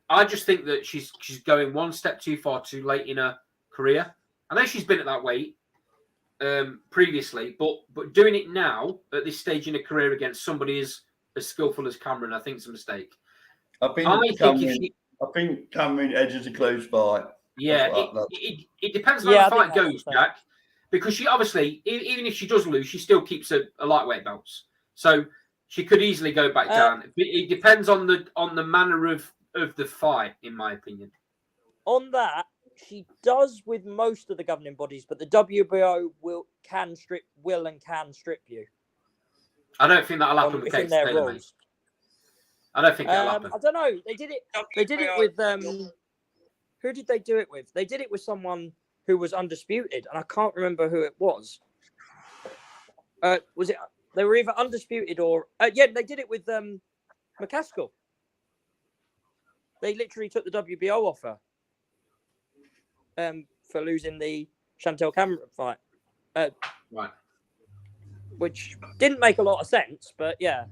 Speaker 1: I just think that she's going one step too far too late in her career. I know she's been at that weight previously, but doing it now at this stage in her career against somebody as skillful as Cameron, I think is a mistake.
Speaker 4: I think Cameron edges a close fight.
Speaker 1: Yeah, it depends on how the fight goes, Jack. Because she obviously, even if she does lose, she still keeps a lightweight belts. So she could easily go back down. It depends on the manner of the fight, in my opinion.
Speaker 6: On that, she does with most of the governing bodies, but the WBO will and can strip you.
Speaker 1: I don't think that'll happen with Katie Taylor, mate. I don't think that'll happen.
Speaker 6: I don't know. They did it with who did they do it with? They did it with someone who was undisputed, and I can't remember who it was. Was it? They were either undisputed or they did it with McCaskill. They literally took the WBO offer for losing the Chantel Cameron fight.
Speaker 1: Right.
Speaker 6: Which didn't make a lot of sense, but yeah.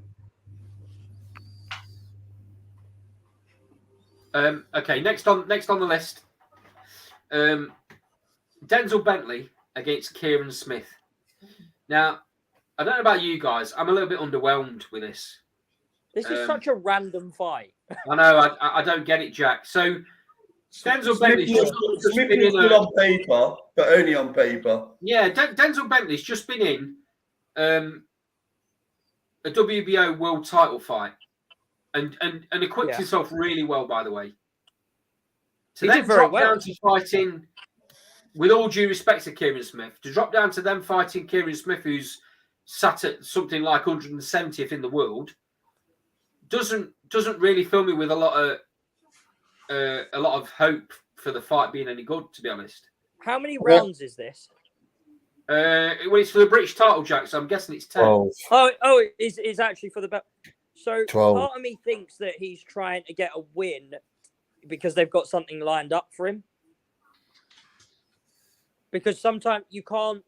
Speaker 1: Okay, next on the list, Denzel Bentley against Kieran Smith. Now, I don't know about you guys. I'm a little bit underwhelmed with this.
Speaker 6: This is such a random fight.
Speaker 1: I know. I don't get it, Jack. So Denzel Bentley's just been in
Speaker 4: on paper, but only on paper.
Speaker 1: Yeah, Denzel Bentley's just been in a WBO world title fight and equipped himself really well, by the way. To then drop down to fighting, with all due respect to Kieran Smith, to drop down to them fighting Kieran Smith, who's sat at something like 170th in the world, doesn't really fill me with a lot of hope for the fight being any good, to be honest.
Speaker 6: How many rounds is this?
Speaker 1: Well, it's for the British title, Jack, so I'm guessing it's 10.
Speaker 2: 12.
Speaker 6: Oh, it's actually for the belt. So
Speaker 2: 12.
Speaker 6: Part of me thinks that he's trying to get a win because they've got something lined up for him. Because sometimes you can't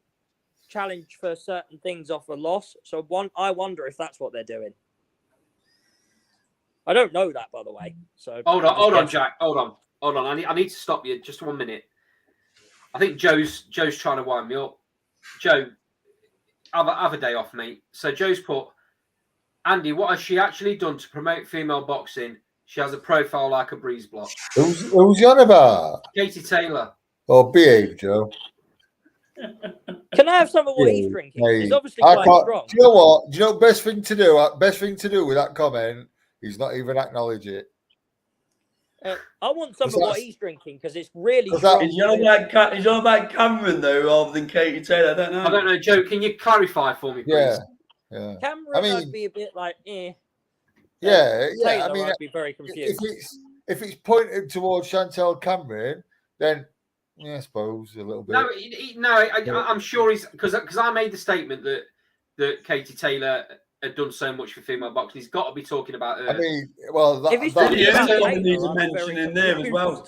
Speaker 6: challenge for certain things off a loss. So I wonder if that's what they're doing. I don't know that, by the way. So
Speaker 1: hold on, Jack. Hold on. I need to stop you just 1 minute. I think Joe's trying to wind me up. Joe, have a day off, mate. So Joe's put, Andy, what has she actually done to promote female boxing? She has a profile like a breeze block.
Speaker 2: Who's you on about?
Speaker 1: Katie Taylor.
Speaker 2: Oh, behave, Joe.
Speaker 6: Can I have some of what he's drinking?
Speaker 2: Hey,
Speaker 6: he's obviously quite strong.
Speaker 2: Do you know what? Do you know best thing to do? Best thing to do with that comment is not even acknowledge it.
Speaker 6: I want some of what he's drinking because it's really strong.
Speaker 4: He's on about Cameron though, rather than Katie Taylor. I don't know.
Speaker 1: Joe. Can you clarify for me, please?
Speaker 2: Yeah.
Speaker 6: Cameron, I'd be a bit like,
Speaker 2: Yeah.
Speaker 6: Taylor,
Speaker 2: I mean,
Speaker 6: I'd be very confused.
Speaker 2: If it's pointed towards Chantel Cameron, then yeah, I suppose a little bit.
Speaker 1: I'm sure he's because I made the statement that Katie Taylor had done so much for female boxing. He's got to be talking about her.
Speaker 2: I mean, well,
Speaker 4: needs a mention in there as well.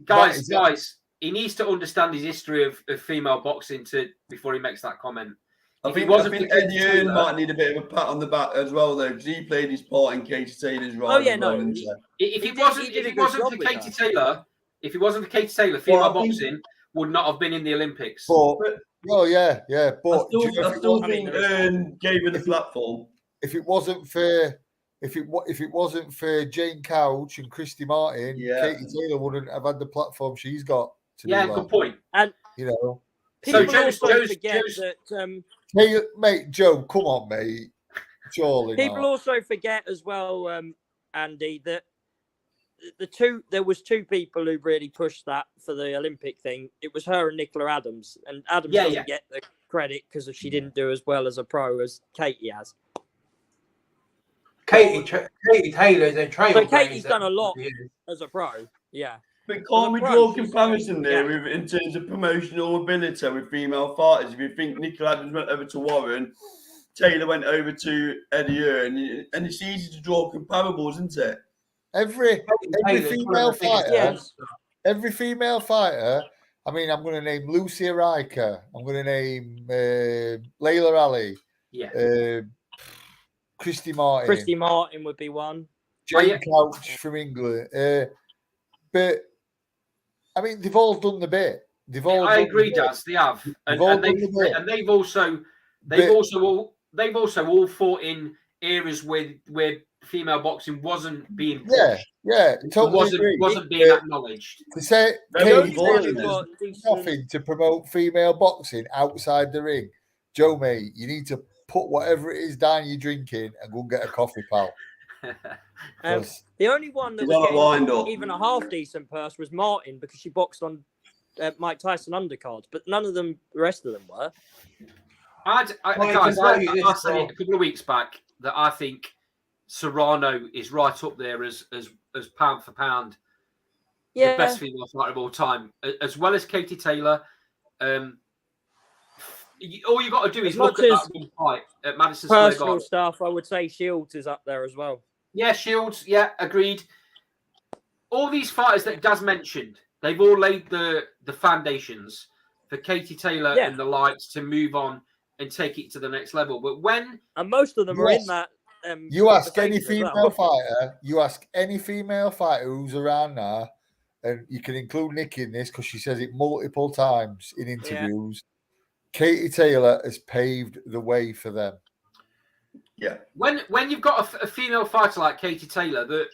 Speaker 1: Guys, he needs to understand his history of female boxing before he makes that comment.
Speaker 4: I think Ed Yearn might need a bit of a pat on the back as well, though, because he played his part in Katie Taylor's role.
Speaker 6: Oh yeah, no.
Speaker 1: If it wasn't for Katie Taylor, female boxing would not have been in the Olympics.
Speaker 2: But yeah. But
Speaker 4: I still think Yearn gave her the platform.
Speaker 2: If it wasn't for Jane Couch and Christy Martin, Katie Taylor wouldn't have had the platform she's got.
Speaker 1: Good point.
Speaker 6: And
Speaker 1: so
Speaker 6: Joe's forget that.
Speaker 2: Hey, mate, Joe, come on, mate. Surely
Speaker 6: people also forget as well, Andy, that there was two people who really pushed that for the Olympic thing. It was her and Nicola Adams, and Adams doesn't get the credit because she didn't do as well as a pro as Katie has.
Speaker 5: Katie Taylor's a trailblazer.
Speaker 6: So Katie's done a lot as a pro, yeah.
Speaker 4: But can't we
Speaker 6: pro,
Speaker 4: draw a
Speaker 6: she's-
Speaker 4: comparison there
Speaker 6: yeah.
Speaker 4: with, in terms of promotional ability with female fighters? If you think Nicola Adams went over to Warren, Taylor went over to Eddie Earn, and it's easy to draw comparables, isn't it?
Speaker 2: Every
Speaker 5: Taylor's one of
Speaker 2: female
Speaker 5: the biggest
Speaker 2: fighter,
Speaker 6: Yes.
Speaker 2: every female fighter. I mean, I'm going to name Lucia Riker. I'm going to name Layla Ali.
Speaker 1: Yeah.
Speaker 2: Christy Martin.
Speaker 6: Christy Martin would be one.
Speaker 2: Jane Couch from England. But I mean, they've all done the bit. They've all.
Speaker 1: I
Speaker 2: done
Speaker 1: agree,
Speaker 2: the bit.
Speaker 1: Daz. They have,
Speaker 2: They've all
Speaker 1: and
Speaker 2: done the bit.
Speaker 1: they've also all fought in eras where female boxing wasn't being pushed.
Speaker 2: Yeah, totally agree.
Speaker 1: wasn't being acknowledged.
Speaker 2: To say
Speaker 4: Very
Speaker 2: Katie
Speaker 4: important,
Speaker 2: Taylor's
Speaker 4: isn't it?
Speaker 6: got decent-
Speaker 2: nothing to promote female boxing outside the ring. Joe, mate, you need to put whatever it is down you're drinking and go and get a coffee, pal. 'Cause-
Speaker 6: The only one that
Speaker 4: He's
Speaker 6: was
Speaker 4: on a wind
Speaker 6: getting
Speaker 4: up.
Speaker 6: even a half decent purse was Martin because she boxed on Mike Tyson undercards, but none of them, the rest of them were.
Speaker 1: Guys, I said it a couple of weeks back that I think Serrano is right up there as pound for pound
Speaker 6: Yeah,
Speaker 1: the best female fighter of all time, as well as Katie Taylor. All you got to do is
Speaker 6: As
Speaker 1: look
Speaker 6: much
Speaker 1: at
Speaker 6: as
Speaker 1: that one fight at Madison Square
Speaker 6: personal
Speaker 1: Garden.
Speaker 6: stuff, I would say Shields is up there as well.
Speaker 1: Yeah, Shields. Yeah, agreed. All these fighters that Daz mentioned, they've all laid the foundations for Katie Taylor
Speaker 6: Yeah.
Speaker 1: and the likes to move on and take it to the next level. But when
Speaker 6: And most of them are in that.
Speaker 2: You ask any
Speaker 6: conversation as
Speaker 2: female
Speaker 6: well.
Speaker 2: fighter, you ask any female fighter who's around now, and you can include Nikki in this because she says it multiple times in interviews. Katie Taylor has paved the way for them.
Speaker 4: Yeah.
Speaker 1: when you've got a female fighter like Katie Taylor, that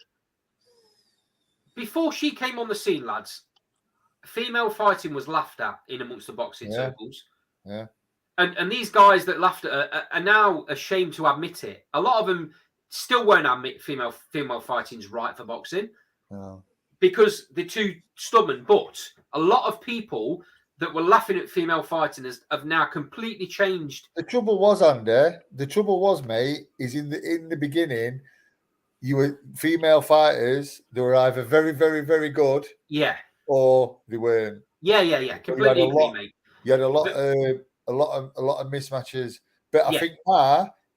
Speaker 1: before she came on the scene, lads, female fighting was laughed at in amongst the boxing circles.
Speaker 2: Yeah.
Speaker 1: And these guys that laughed at her are now ashamed to admit it. A lot of them still won't admit female fighting's right for boxing because they're too stubborn. But a lot of people that were laughing at female fighting have now completely changed.
Speaker 2: The trouble was, Andy. The trouble was, mate, is in the beginning, you were female fighters. They were either very, very, very good, or they weren't.
Speaker 1: Yeah. Completely agree, mate.
Speaker 2: You had a lot of mismatches, but I think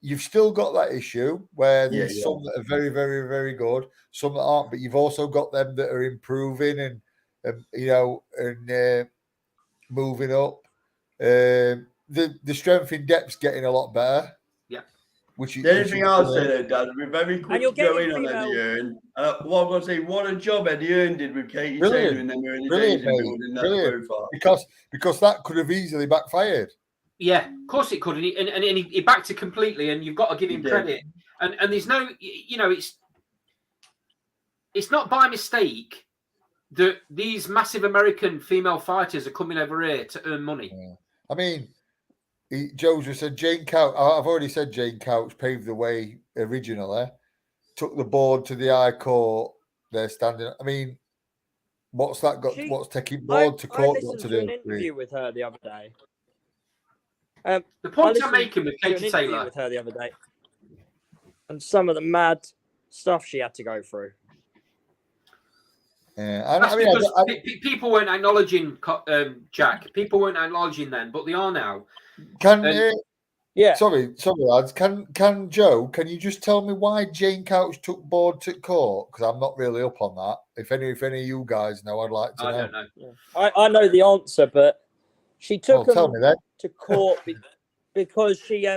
Speaker 2: you've still got that issue where there's some that are very, very, very good, some that aren't. But you've also got them that are improving and moving up. The strength in depth's getting a lot better.
Speaker 1: Yeah.
Speaker 4: The only thing I'll say there, Dad, we're very quick to go in on
Speaker 6: female...
Speaker 4: Eddie Earn. What I'm going to say, what a job Eddie Earn did with Katie Taylor in them early days in building that profile.
Speaker 2: Because that could have easily backfired.
Speaker 1: Yeah, of course it could, and he backed it completely, and you've got to give him credit. And there's no, it's not by mistake that these massive American female fighters are coming over here to earn money.
Speaker 2: Yeah. I mean, Joe just said Jane Couch. I've already said Jane Couch paved the way originally, took the board to the High Court. They're standing. I mean, what's that got? What's taking board to court got to do?
Speaker 6: I listened to an interview with her the other day.
Speaker 1: The point I'm making with Katie Taylor
Speaker 6: with her the other day, and some of the mad stuff she had to go through.
Speaker 1: Yeah, people weren't acknowledging Jack. People weren't acknowledging then, but they are now.
Speaker 2: Sorry, lads. Can Joe? Can you just tell me why Jane Couch took board to court? Because I'm not really up on that. If any of you guys know, I'd like to know.
Speaker 1: I don't know.
Speaker 6: Yeah. I know the answer, but she took
Speaker 2: tell me then.
Speaker 6: to court because she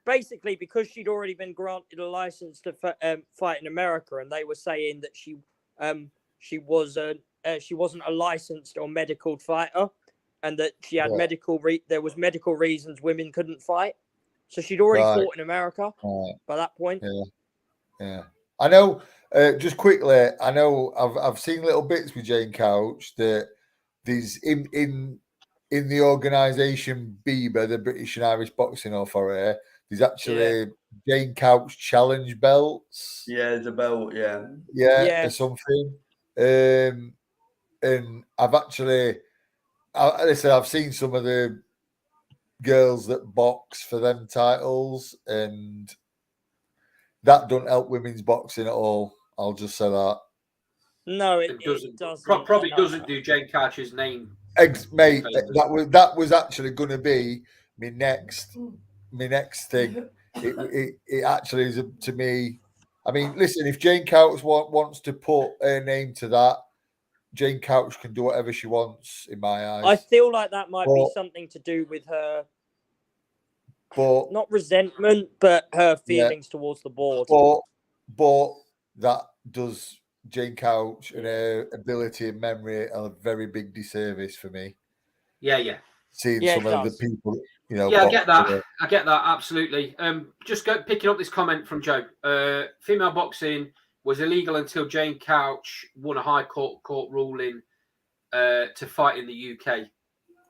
Speaker 6: basically because she'd already been granted a license to fight in America, and they were saying that she wasn't a licensed or medical fighter, and that she had there was medical reasons women couldn't fight. So she'd already fought in America by that point.
Speaker 2: Yeah. I know. Just quickly, I know I've seen little bits with Jane Couch that there's in the organisation BIBA, the British and Irish Boxing Authority. There's actually Jane Couch challenge belts.
Speaker 4: Yeah, there's a belt. Yeah,
Speaker 2: or something. And I've actually, I've seen some of the girls that box for them titles, and that don't help women's boxing at all. I'll just say that.
Speaker 6: No, it
Speaker 1: doesn't.
Speaker 6: doesn't.
Speaker 1: Probably
Speaker 6: No.
Speaker 1: doesn't do Jane Couch's name.
Speaker 2: Mate,
Speaker 1: favors.
Speaker 2: that was actually going to be my next thing. It actually is to me. I mean, listen, if Jane Couch wants to put her name to that, Jane Couch can do whatever she wants in my eyes.
Speaker 6: I feel like that might be something to do with her,
Speaker 2: but
Speaker 6: not resentment, but her feelings towards the board.
Speaker 2: But that does Jane Couch and her ability and memory a very big disservice for me.
Speaker 1: Yeah.
Speaker 2: Seeing some of the people,
Speaker 1: Yeah, I get that. I get that absolutely. Just picking up this comment from Joe. Female boxing was illegal until Jane Couch won a high court ruling to fight in the UK.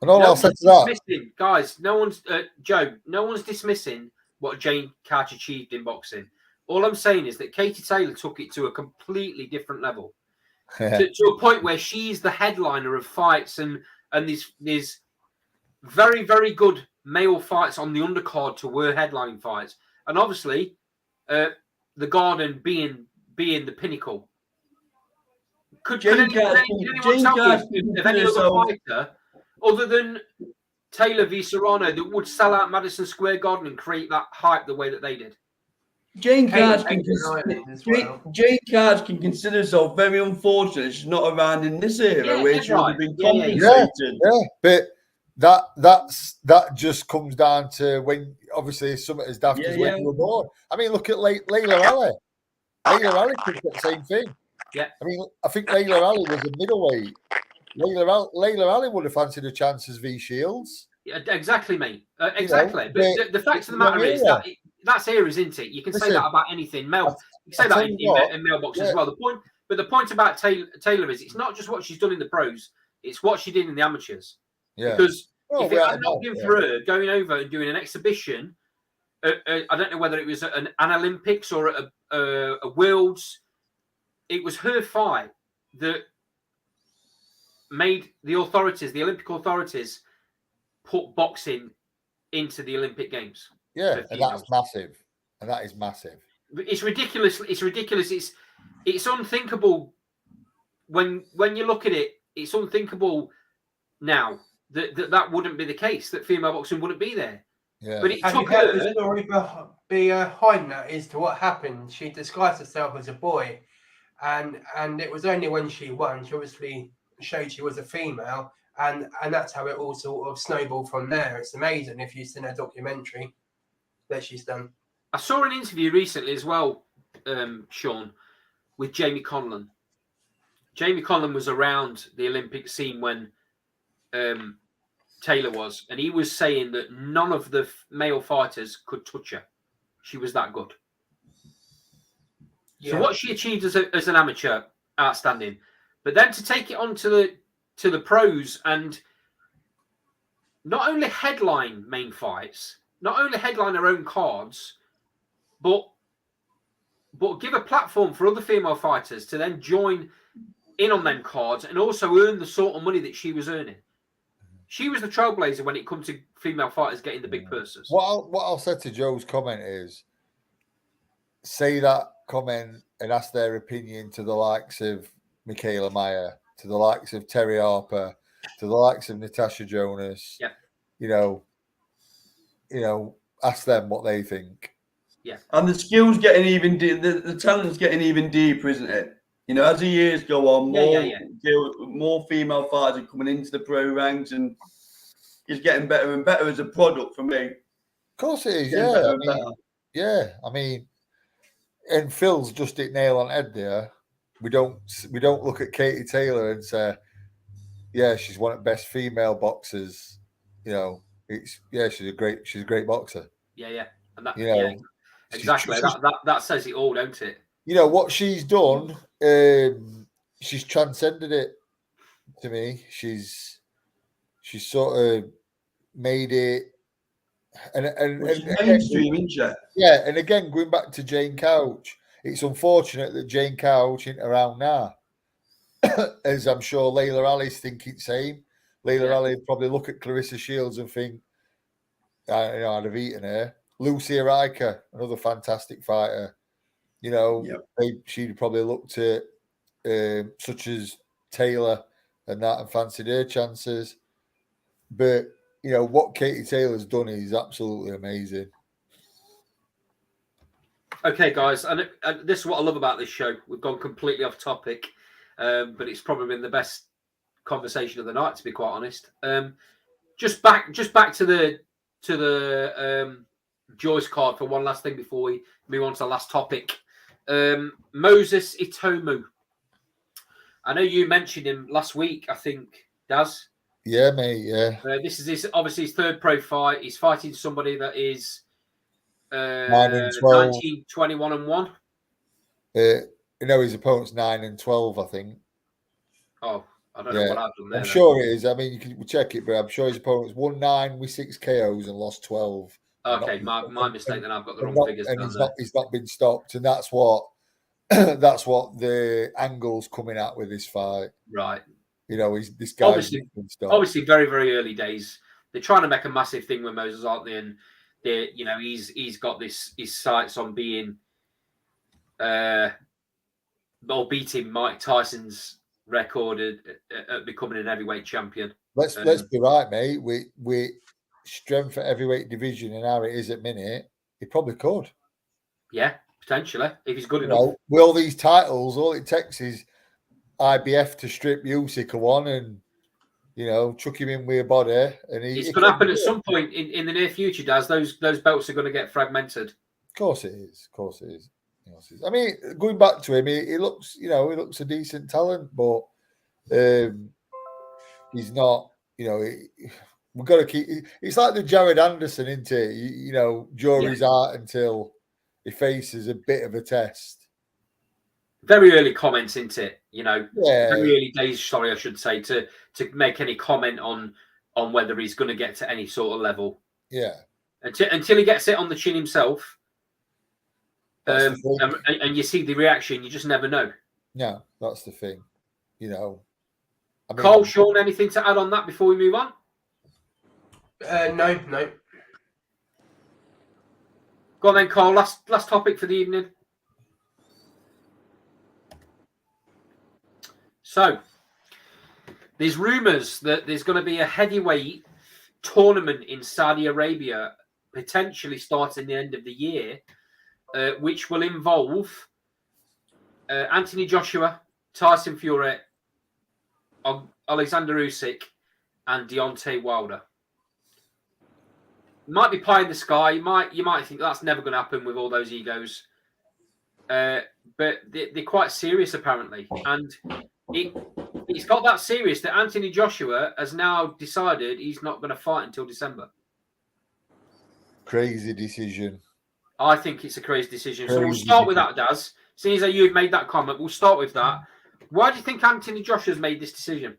Speaker 2: And all I'll say to that,
Speaker 1: guys, no one's Joe. No one's dismissing what Jane Couch achieved in boxing. All I'm saying is that Katie Taylor took it to a completely different level, to a point where she's the headliner of fights, and there's very, very good male fights on the undercard to her headlining fights, and obviously, the Garden being the pinnacle. Could anyone tell me of any other fighter other than Taylor v Serrano that would sell out Madison Square Garden and create that hype the way that they did?
Speaker 4: Jane Couch can consider herself very unfortunate she's not around in this era where she would have been compensated.
Speaker 2: Yeah, but that just comes down to when obviously something as daft as when you were born. I mean, look at Layla Ali. Layla Ali did the same thing.
Speaker 1: Yeah.
Speaker 2: I mean, I think Layla Ali was a middleweight. Layla Ali would have fancied a chance as V Shields.
Speaker 1: Yeah, exactly, mate. Exactly. But the fact of the matter is that that's eras, isn't it? You can say that about anything. You can say that in mailbox as well. The point about Taylor is it's not just what she's done in the pros; it's what she did in the amateurs. Yeah. Because if it had not been for her going over and doing an exhibition, I don't know whether it was an Olympics or a Worlds. It was her fight that made the Olympic authorities, put boxing into the Olympic Games.
Speaker 2: Yeah, and that's massive. And that is massive.
Speaker 1: It's ridiculous. It's ridiculous. It's unthinkable when you look at it. It's unthinkable now that wouldn't be the case. That female boxing wouldn't be there.
Speaker 2: Yeah.
Speaker 5: But it took her. The story behind that as to what happened. She disguised herself as a boy, and it was only when she won. She obviously showed she was a female, and that's how it all sort of snowballed from there. It's amazing if you've seen a documentary that she's done.
Speaker 1: I saw an interview recently as well, Sean, with Jamie Conlon. Jamie Conlon was around the Olympic scene when Taylor was, and he was saying that none of the male fighters could touch her. She was that good. Yeah. So what she achieved as an amateur, outstanding. But then to take it on to the pros and not only headline main fights, not only headline her own cards, but give a platform for other female fighters to then join in on them cards and also earn the sort of money that she was earning. She was the trailblazer when it comes to female fighters getting the big purses.
Speaker 2: What I'll say to Joe's comment is, say that comment and ask their opinion to the likes of Michaela Meyer, to the likes of Terry Harper, to the likes of Natasha Jonas.
Speaker 1: Yeah.
Speaker 2: Ask them what they think.
Speaker 1: Yeah.
Speaker 4: And the skills getting even the talent's getting even deeper, isn't it? As the years go on, more female fighters are coming into the pro ranks, and it's getting better and better as a product for me.
Speaker 2: Of course it is, I mean, and Phil's just hit nail on head there. We don't look at Katie Taylor and say, yeah, she's one of the best female boxers. She's a great boxer.
Speaker 1: Yeah. And that, exactly. That says it all, don't it?
Speaker 2: What she's done, she's transcended it to me. She's sort of made it and
Speaker 4: mainstream, isn't she?
Speaker 2: Yeah, and again, going back to Jane Couch, it's unfortunate that Jane Couch isn't around now. As I'm sure Layla Ali's thinking the same. Layla Ali probably look at Clarissa Shields and think, I'd have eaten her. Lucy Riker, another fantastic fighter. She'd probably looked at such as Taylor and that, and fancied her chances. But what Katie Taylor's done is absolutely amazing.
Speaker 1: Okay, guys, and this is what I love about this show. We've gone completely off topic, but it's probably been the best conversation of the night, to be quite honest. Just back to the Joyce card for one last thing before we move on to the last topic. Moses Itomu. I know you mentioned him last week, I think, Daz.
Speaker 2: Yeah, mate, yeah.
Speaker 1: This is obviously his third pro fight. He's fighting somebody that is 19, 21 and 1.
Speaker 2: His opponent's 9 and 12, I think.
Speaker 1: Oh, I don't know what I've done there.
Speaker 2: I'm sure it is. I mean, you can check it, but I'm sure his opponent's won 9 with 6 KOs and lost 12.
Speaker 1: Okay, my mistake. Then I've got the wrong figures.
Speaker 2: And he's not been stopped, and that's what the angle's coming at with this fight.
Speaker 1: Right.
Speaker 2: This guy
Speaker 1: obviously very, very early days. They're trying to make a massive thing with Moses, aren't they? And he's got his sights on being or beating Mike Tyson's record at becoming an heavyweight champion.
Speaker 2: Let's be right, mate. We strength at heavyweight division and how it is at minute, he probably could.
Speaker 1: Yeah, potentially, if he's good enough.
Speaker 2: With all these titles, all it takes is IBF to strip Usyk of one and chuck him in with a body. And
Speaker 1: it's going to happen at some point in the near future, Daz. Those belts are going to get fragmented.
Speaker 2: Of course it is. I mean, going back to him, he looks, he looks a decent talent, but he's not. We've got to keep. It's like the Jared Anderson, isn't it? Jury's out until he faces a bit of a test.
Speaker 1: Very early comments, isn't it?
Speaker 2: Very
Speaker 1: early days. Sorry, I should say to make any comment on whether he's going to get to any sort of level.
Speaker 2: Yeah.
Speaker 1: Until he gets it on the chin himself. And you see the reaction, you just never know.
Speaker 2: No, that's the thing. I mean,
Speaker 1: Cole, Sean, anything to add on that before we move on?
Speaker 5: No.
Speaker 1: Go on then, Cole. Last topic for the evening. So, there's rumours that there's going to be a heavyweight tournament in Saudi Arabia, potentially starting the end of the year, which will involve Anthony Joshua, Tyson Fury, Alexander Usyk, and Deontay Wilder. Might be pie in the sky. You might think that's never going to happen with all those egos, but they're quite serious apparently, and it's got that serious that Anthony Joshua has now decided he's not going to fight until December.
Speaker 2: Crazy decision.
Speaker 1: I think it's a crazy decision. So we'll start with that, Daz. Seeing as you've made that comment, we'll start with that. Why do you think Anthony Joshua's made this decision?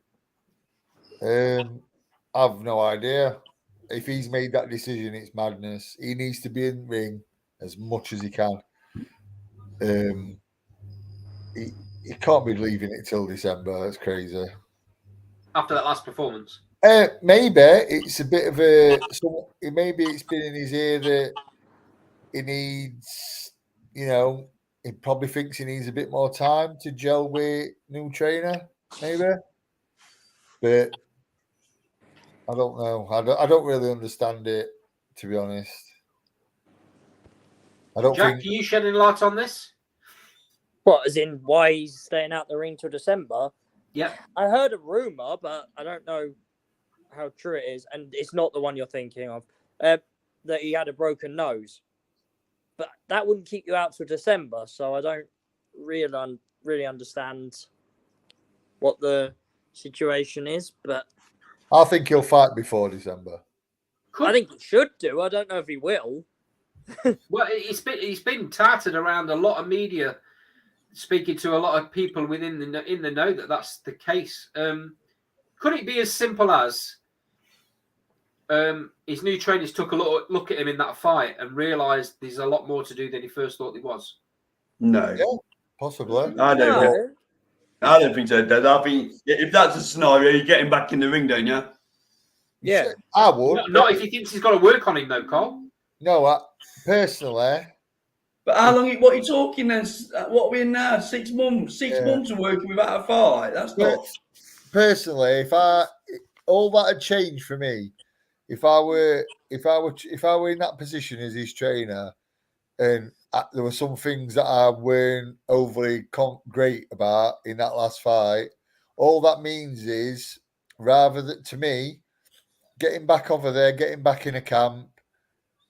Speaker 2: I've no idea. If he's made that decision, it's madness. He needs to be in the ring as much as he can. He can't be leaving it till December. That's crazy.
Speaker 1: After that last performance?
Speaker 2: Maybe it's a bit of a... maybe it's been in his ear that he needs, he probably thinks he needs a bit more time to gel with new trainer, maybe. But I don't know. I don't really understand it, to be honest.
Speaker 1: Jack, can you shed any light on this?
Speaker 6: What, as in why he's staying out the ring till December?
Speaker 1: Yeah.
Speaker 6: I heard a rumour, but I don't know how true it is, and it's not the one you're thinking of, that he had a broken nose. But that wouldn't keep you out till December, so I don't really understand what the situation is, but...
Speaker 2: I think he'll fight before December.
Speaker 6: I think he should do. I don't know if he will.
Speaker 1: Well, he's been touted around a lot of media, speaking to a lot of people within the know that that's the case. Could it be as simple as his new trainers took a look at him in that fight and realised there's a lot more to do than he first thought there was?
Speaker 4: No.
Speaker 2: Yeah, possibly.
Speaker 4: I don't think so, Dad. I think if that's a scenario, you get him back in the ring, don't you?
Speaker 6: Yeah.
Speaker 2: I would.
Speaker 1: Not if he thinks he's got to work on him, though, Carl.
Speaker 2: No, personally,
Speaker 4: But how long? What are you talking then? What are we in now? 6 months. 6
Speaker 2: Yeah.
Speaker 4: months of working without a fight. That's
Speaker 2: Yeah.
Speaker 4: not.
Speaker 2: Personally, all that had changed for me, if I were in that position as his trainer, and there were some things that I weren't overly great about in that last fight, all that means is, rather than, to me, getting back over there, getting back in a camp,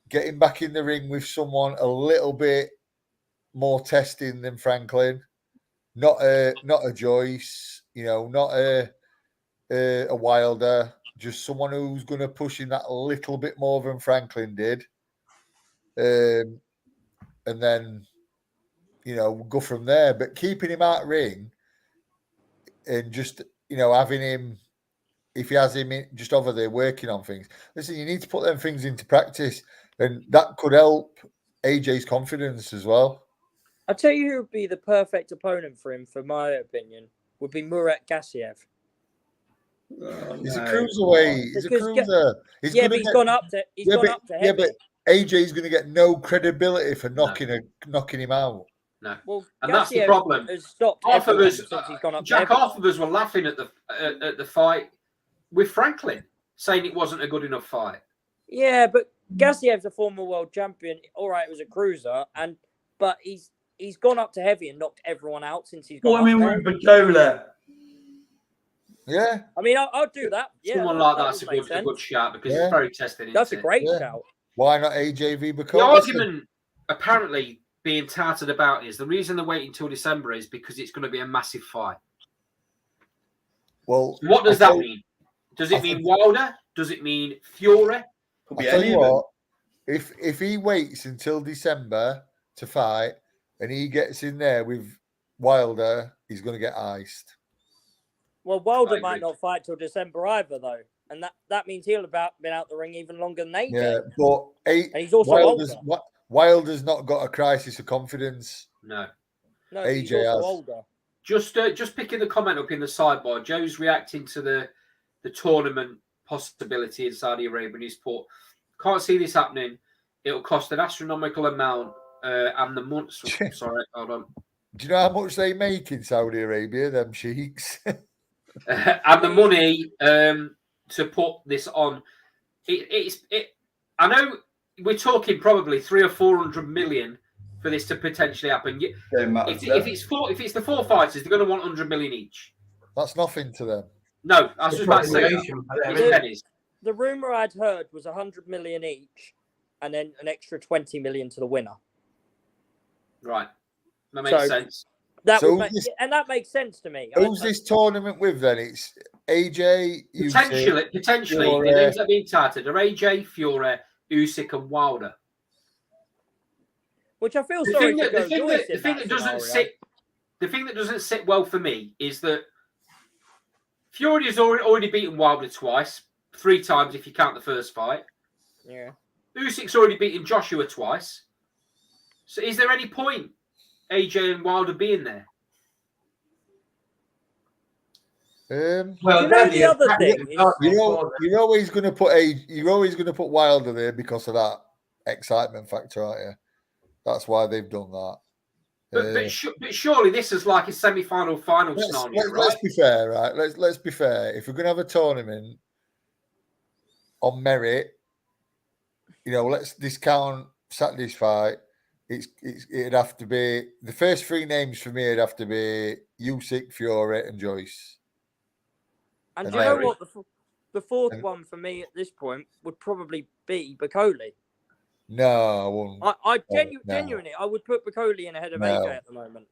Speaker 2: getting back in the ring with someone a little bit more testing than Franklin, not a Joyce, not a Wilder, just someone who's going to push in that a little bit more than Franklin did, and then go from there. But keeping him out ring and just having him, if he has him just over there working on things. Listen, you need to put them things into practice, and that could help AJ's confidence as well.
Speaker 6: I'll tell you who would be the perfect opponent for him, for my opinion, would be Murat Gassiev.
Speaker 4: Oh,
Speaker 2: He's a
Speaker 4: no.
Speaker 2: cruiserweight. He's a cruiser. He's
Speaker 6: gone up to heavy.
Speaker 2: Yeah, but AJ's going to get no credibility for knocking him out.
Speaker 1: No.
Speaker 6: Well,
Speaker 1: and that's the problem.
Speaker 6: Has stopped
Speaker 1: Half of us,
Speaker 6: since he's gone up
Speaker 1: Jack,
Speaker 6: to
Speaker 1: half of us were laughing at the fight with Franklin, saying it wasn't a good enough fight.
Speaker 6: Yeah, but Gassiev's a former world champion. All right, it was a cruiser, but he's gone up to heavy and knocked everyone out since he's gone.
Speaker 4: What I mean with Bacola?
Speaker 2: Yeah,
Speaker 6: I mean, I'll do that. Yeah,
Speaker 1: someone like that's a good shout because it's very testing.
Speaker 6: That's a great shout.
Speaker 2: Why not AJ v Bacola?
Speaker 1: The argument apparently being touted about is the reason they're waiting until December is because it's going to be a massive fight.
Speaker 2: Well,
Speaker 1: what does that mean? Does it mean Wilder? Does it mean Fury?
Speaker 4: Could be
Speaker 2: tell you what, if he waits until December to fight and he gets in there with Wilder, he's going to get iced.
Speaker 6: Well, Wilder might not fight till December either, though, and that means he'll have been out the ring even longer than AJ.
Speaker 2: Yeah, but
Speaker 6: and he's also
Speaker 2: Wilder's not got a crisis of confidence.
Speaker 1: No,
Speaker 2: AJ has.
Speaker 6: Older.
Speaker 1: Just picking the comment up in the sidebar, Joe's reacting to the tournament possibility in Saudi Arabia. He's put, can't see this happening. It'll cost an astronomical amount, and the months. Sorry, hold on.
Speaker 2: Do you know how much they make in Saudi Arabia? Them sheiks.
Speaker 1: And the money to put this on, I know we're talking probably 300 or 400 million for this to potentially happen. If it's the four fighters, they're going to want 100 million each.
Speaker 2: That's nothing to them.
Speaker 1: No, I was just about to say that.
Speaker 6: The rumor I'd heard was 100 million each, and then an extra 20 million to the winner.
Speaker 1: Right, that makes sense.
Speaker 6: That makes sense to me.
Speaker 2: Who's this tournament with then? It's AJ,
Speaker 1: potentially the names that are being touted are AJ, Fury, Usyk, and Wilder.
Speaker 6: Which I feel sorry to go Joyce.
Speaker 1: The thing that doesn't sit well for me is that Fury has already beaten Wilder twice, 3 times if you count the first fight.
Speaker 6: Yeah.
Speaker 1: Usyk's already beaten Joshua twice. So is there any point AJ and Wilder being there?
Speaker 6: Well, the other thing
Speaker 2: you're always going to put Wilder there because of that excitement factor, aren't you? That's why they've done that.
Speaker 1: But surely this is like a semi-final scenario, right?
Speaker 2: Let's be fair, right? Let's be fair. If we're going to have a tournament on merit, let's discount Saturday's fight. It'd have to be the first 3 names for me. It'd have to be Usyk, Fury, and Joyce.
Speaker 6: And do you know what? The fourth one for me at this point would probably be Bacola.
Speaker 2: No, I wouldn't.
Speaker 6: I genuinely, I would put Bacola in ahead of AJ at the moment.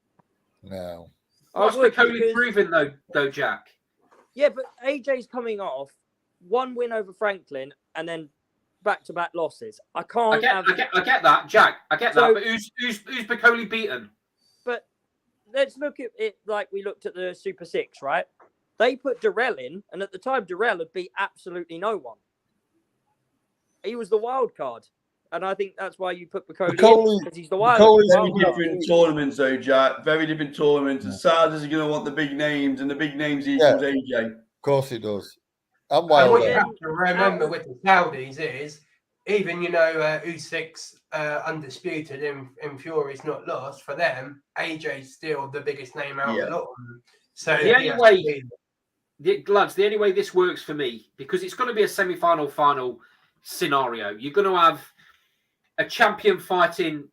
Speaker 2: No.
Speaker 1: What's Bacola proving though, Jack?
Speaker 6: Yeah, but AJ's coming off 1 win over Franklin and then back-to-back losses. I
Speaker 1: get that, Jack. I get that. But who's Bacola beaten?
Speaker 6: But let's look at it like we looked at the Super 6, right? They put Durrell in, and at the time, Durrell had beat absolutely no one. He was the wild card. And I think that's why you put Bacola in, because he's the wild card.
Speaker 4: Very different tournaments, though, Jack. Very different tournaments. And Saudis are going to want the big names, and the big names equals AJ.
Speaker 2: Of course it does.
Speaker 5: And what you have to remember with the Saudis is even Usyk's undisputed in Fury's not lost. For them, AJ's still the biggest name out of the lot of them. So
Speaker 1: The only way, lads, the only way this works for me, because it's going to be a semi-final final scenario. You're going to have a champion fighting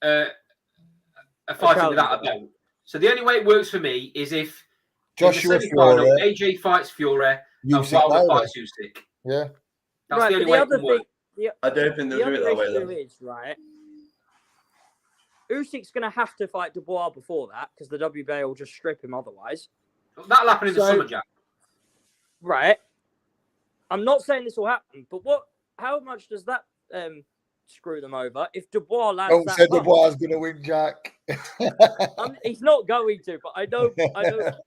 Speaker 1: without a belt. So the only way it works for me is if
Speaker 2: Joshua
Speaker 1: in the semi-final,
Speaker 2: Fury,
Speaker 1: AJ fights Fury and
Speaker 2: Usyk
Speaker 1: Wilder
Speaker 2: Wilder.
Speaker 1: fights Usyk.
Speaker 2: Yeah.
Speaker 1: That's
Speaker 6: right,
Speaker 1: the only
Speaker 6: but
Speaker 1: way
Speaker 6: the
Speaker 1: it can
Speaker 6: other
Speaker 1: work.
Speaker 6: thing,
Speaker 4: I don't think they'll do it that way, though.
Speaker 6: is, right, Usyk's going to have to fight Dubois before that because the WBA will just strip him otherwise.
Speaker 1: That'll happen in the summer, Jack.
Speaker 6: Right. I'm not saying this will happen, but how much does that screw them over if Dubois lands
Speaker 2: Don't
Speaker 6: that
Speaker 2: say
Speaker 6: punch?
Speaker 2: Dubois is going to win, Jack.
Speaker 6: He's not going to, but I know,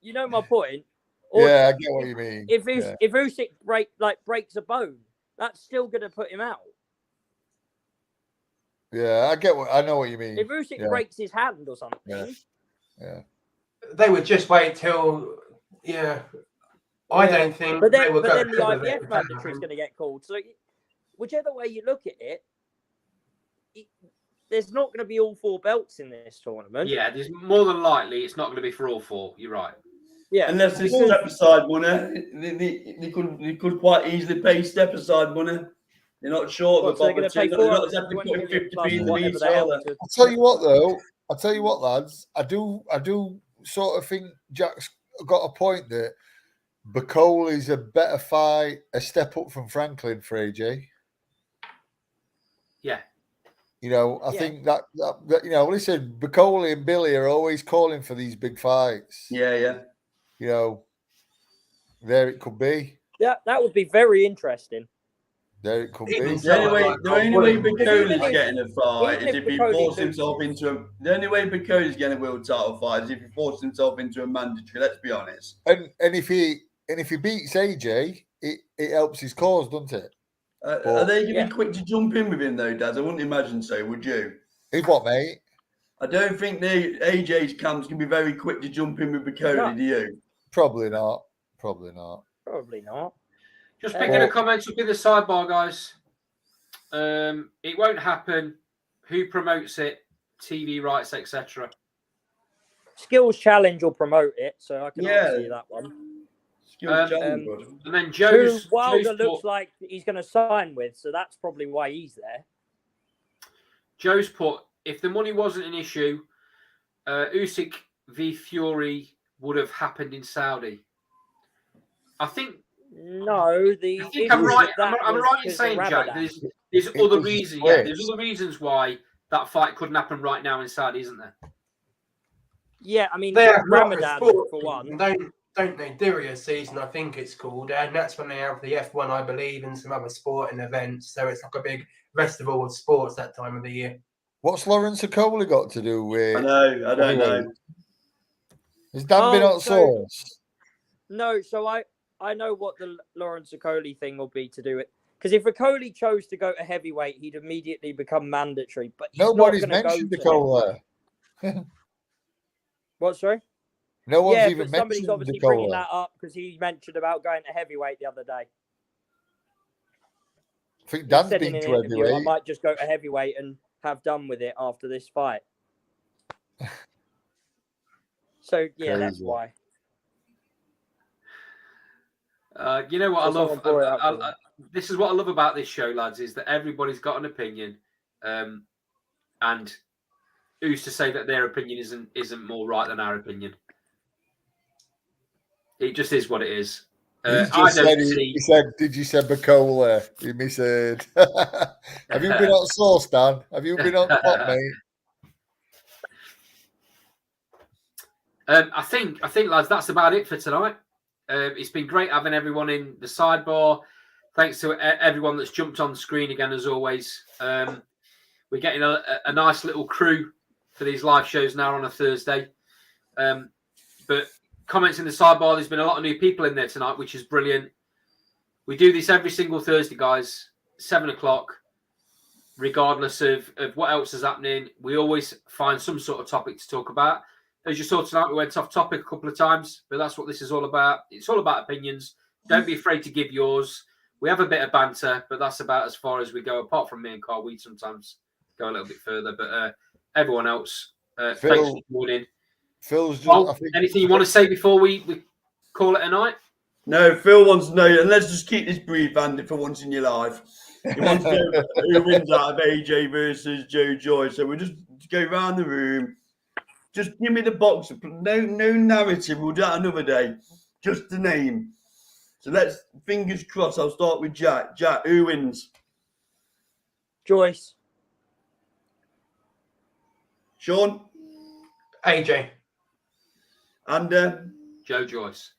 Speaker 6: you know my point.
Speaker 2: Yeah, I get what you mean.
Speaker 6: If Usyk breaks a bone, that's still going to put him out.
Speaker 2: Yeah, I know what you mean.
Speaker 6: If Usyk breaks his hand or something,
Speaker 2: yeah.
Speaker 5: They would just wait till, I don't think.
Speaker 6: But
Speaker 5: they
Speaker 6: then
Speaker 5: will go
Speaker 6: the
Speaker 5: through with
Speaker 6: IBF
Speaker 5: it.
Speaker 6: mandatory is going to get called. So whichever way you look at it, there's not going to be all 4 belts in this tournament.
Speaker 1: Yeah, there's more than likely it's not going to be for all 4. You're right.
Speaker 6: Yeah,
Speaker 4: Unless it's step aside money, they could quite easily pay step aside money. They're not short of a
Speaker 6: they're going to pay
Speaker 4: they're not exactly
Speaker 6: 420
Speaker 4: putting 50p
Speaker 6: plus
Speaker 4: in the
Speaker 6: whatever
Speaker 4: beats,
Speaker 6: the hell.
Speaker 4: are they?
Speaker 2: I'll tell you what, though. I'll tell you what, lads. I do sort of think Jack's got a point that Bacol is a better fight, a step up from Franklin for AJ.
Speaker 1: Yeah.
Speaker 2: I think that listen, Bacol and Billy are always calling for these big fights.
Speaker 4: Yeah.
Speaker 2: There it could be.
Speaker 6: Yeah, that would be very interesting.
Speaker 2: There it could
Speaker 5: Even
Speaker 2: be.
Speaker 5: so,
Speaker 4: The only way Bacol
Speaker 6: even
Speaker 4: is
Speaker 6: if-
Speaker 4: getting a fight is
Speaker 6: even
Speaker 4: if
Speaker 6: if
Speaker 4: he
Speaker 6: Bacol
Speaker 4: forces
Speaker 6: loses-
Speaker 4: himself into the only way Bacol is getting a world title fight is if he forces himself into a mandatory. Let's be honest.
Speaker 2: And if he beats AJ, it helps his cause, doesn't it?
Speaker 4: Are they going to be quick to jump in with him though, Dad? I wouldn't imagine so. Would you?
Speaker 2: Is what, mate?
Speaker 4: I don't think AJ's camp's going to be very quick to jump in with Bacol.
Speaker 6: No.
Speaker 4: Do you?
Speaker 2: Probably not.
Speaker 6: Probably not.
Speaker 1: Just picking a comment up in the sidebar, guys. It won't happen. Who promotes it? TV rights, etc.
Speaker 6: Skills Challenge will promote it, so I can see that one. And
Speaker 1: then Joe's
Speaker 6: who Wilder looks like he's going to sign with, so that's probably why he's there.
Speaker 1: Joe's put, if the money wasn't an issue, Usyk v Fury would have happened in Saudi. I think.
Speaker 6: No,
Speaker 1: I'm right. I'm right in saying, Jack. There's other reasons. Yeah, there's other reasons why that fight couldn't happen right now in Saudi, isn't there?
Speaker 6: Yeah, I mean,
Speaker 5: They're
Speaker 6: Ramadan for one.
Speaker 5: Don't they? Diriyah season, I think it's called, and that's when they have the F1, I believe, and some other sporting events. So it's like a big festival of sports that time of the year.
Speaker 2: What's Lawrence Okolie got to do with?
Speaker 4: I don't know.
Speaker 2: Has Dan been on source?
Speaker 6: No, so I know what the Lawrence Okolie thing will be to do it. Because if Okolie chose to go to heavyweight, he'd immediately become mandatory. But
Speaker 2: nobody's mentioned Okolie.
Speaker 6: What, sorry?
Speaker 2: No one's even
Speaker 6: but
Speaker 2: mentioned
Speaker 6: somebody's obviously bringing that up because he mentioned about going to heavyweight the other day.
Speaker 2: I think Dan's been to heavyweight.
Speaker 6: I might just go to heavyweight and have done with it after this fight. So, yeah, that's why.
Speaker 1: You know what I love? This is what I love about this show, lads, is that everybody's got an opinion. And who's to say that their opinion isn't more right than our opinion? It just is what it is.
Speaker 2: He said, did you say Bacol? He misheard. Have you been on sauce, Dan? Have you been on pot, mate?
Speaker 1: I think, lads, that's about it for tonight. It's been great having everyone in the sidebar. Thanks to everyone that's jumped on the screen again, as always. We're getting a nice little crew for these live shows now on a Thursday. But comments in the sidebar, there's been a lot of new people in there tonight, which is brilliant. We do this every single Thursday, guys, 7 o'clock, regardless of what else is happening. We always find some sort of topic to talk about. As you saw tonight, we went off topic a couple of times, but that's what this is all about. It's all about opinions. Don't be afraid to give yours. We have a bit of banter, but that's about as far as we go. Apart from me and Carl, we sometimes go a little bit further. But everyone else, thanks for joining.
Speaker 2: Phil's just,
Speaker 1: Well,
Speaker 2: I think,
Speaker 1: anything you want to say before we call it a night?
Speaker 4: No, Phil wants to know, and let's just keep this brief, Andy, for once in your life. He wants to know who wins out of AJ versus Joyce. So we'll just go around the room. Just give me the box. No narrative. We'll do that another day. Just the name. So let's, fingers crossed, I'll start with Jack. Jack, who wins?
Speaker 6: Joyce.
Speaker 4: Sean?
Speaker 5: AJ.
Speaker 4: And
Speaker 1: Joyce.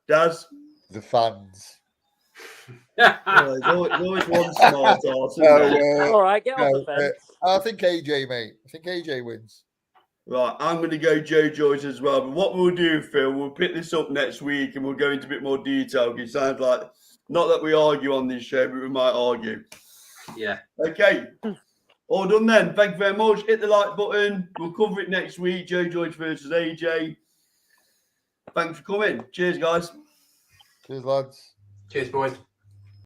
Speaker 4: Daz?
Speaker 2: the fans.
Speaker 4: There's always one smart arse, isn't there?
Speaker 6: All right, get off the fence.
Speaker 2: I think AJ, mate. I think AJ wins.
Speaker 4: Right, I'm going to go Joyce as well. But what we'll do, Phil, we'll pick this up next week and we'll go into a bit more detail. Because it sounds like, not that we argue on this show, but we might argue.
Speaker 1: Yeah.
Speaker 4: Okay. All done then. Thank you very much. Hit the like button. We'll cover it next week. Joyce versus AJ. Thanks for coming. Cheers, guys.
Speaker 2: Cheers, lads.
Speaker 5: Cheers, boys.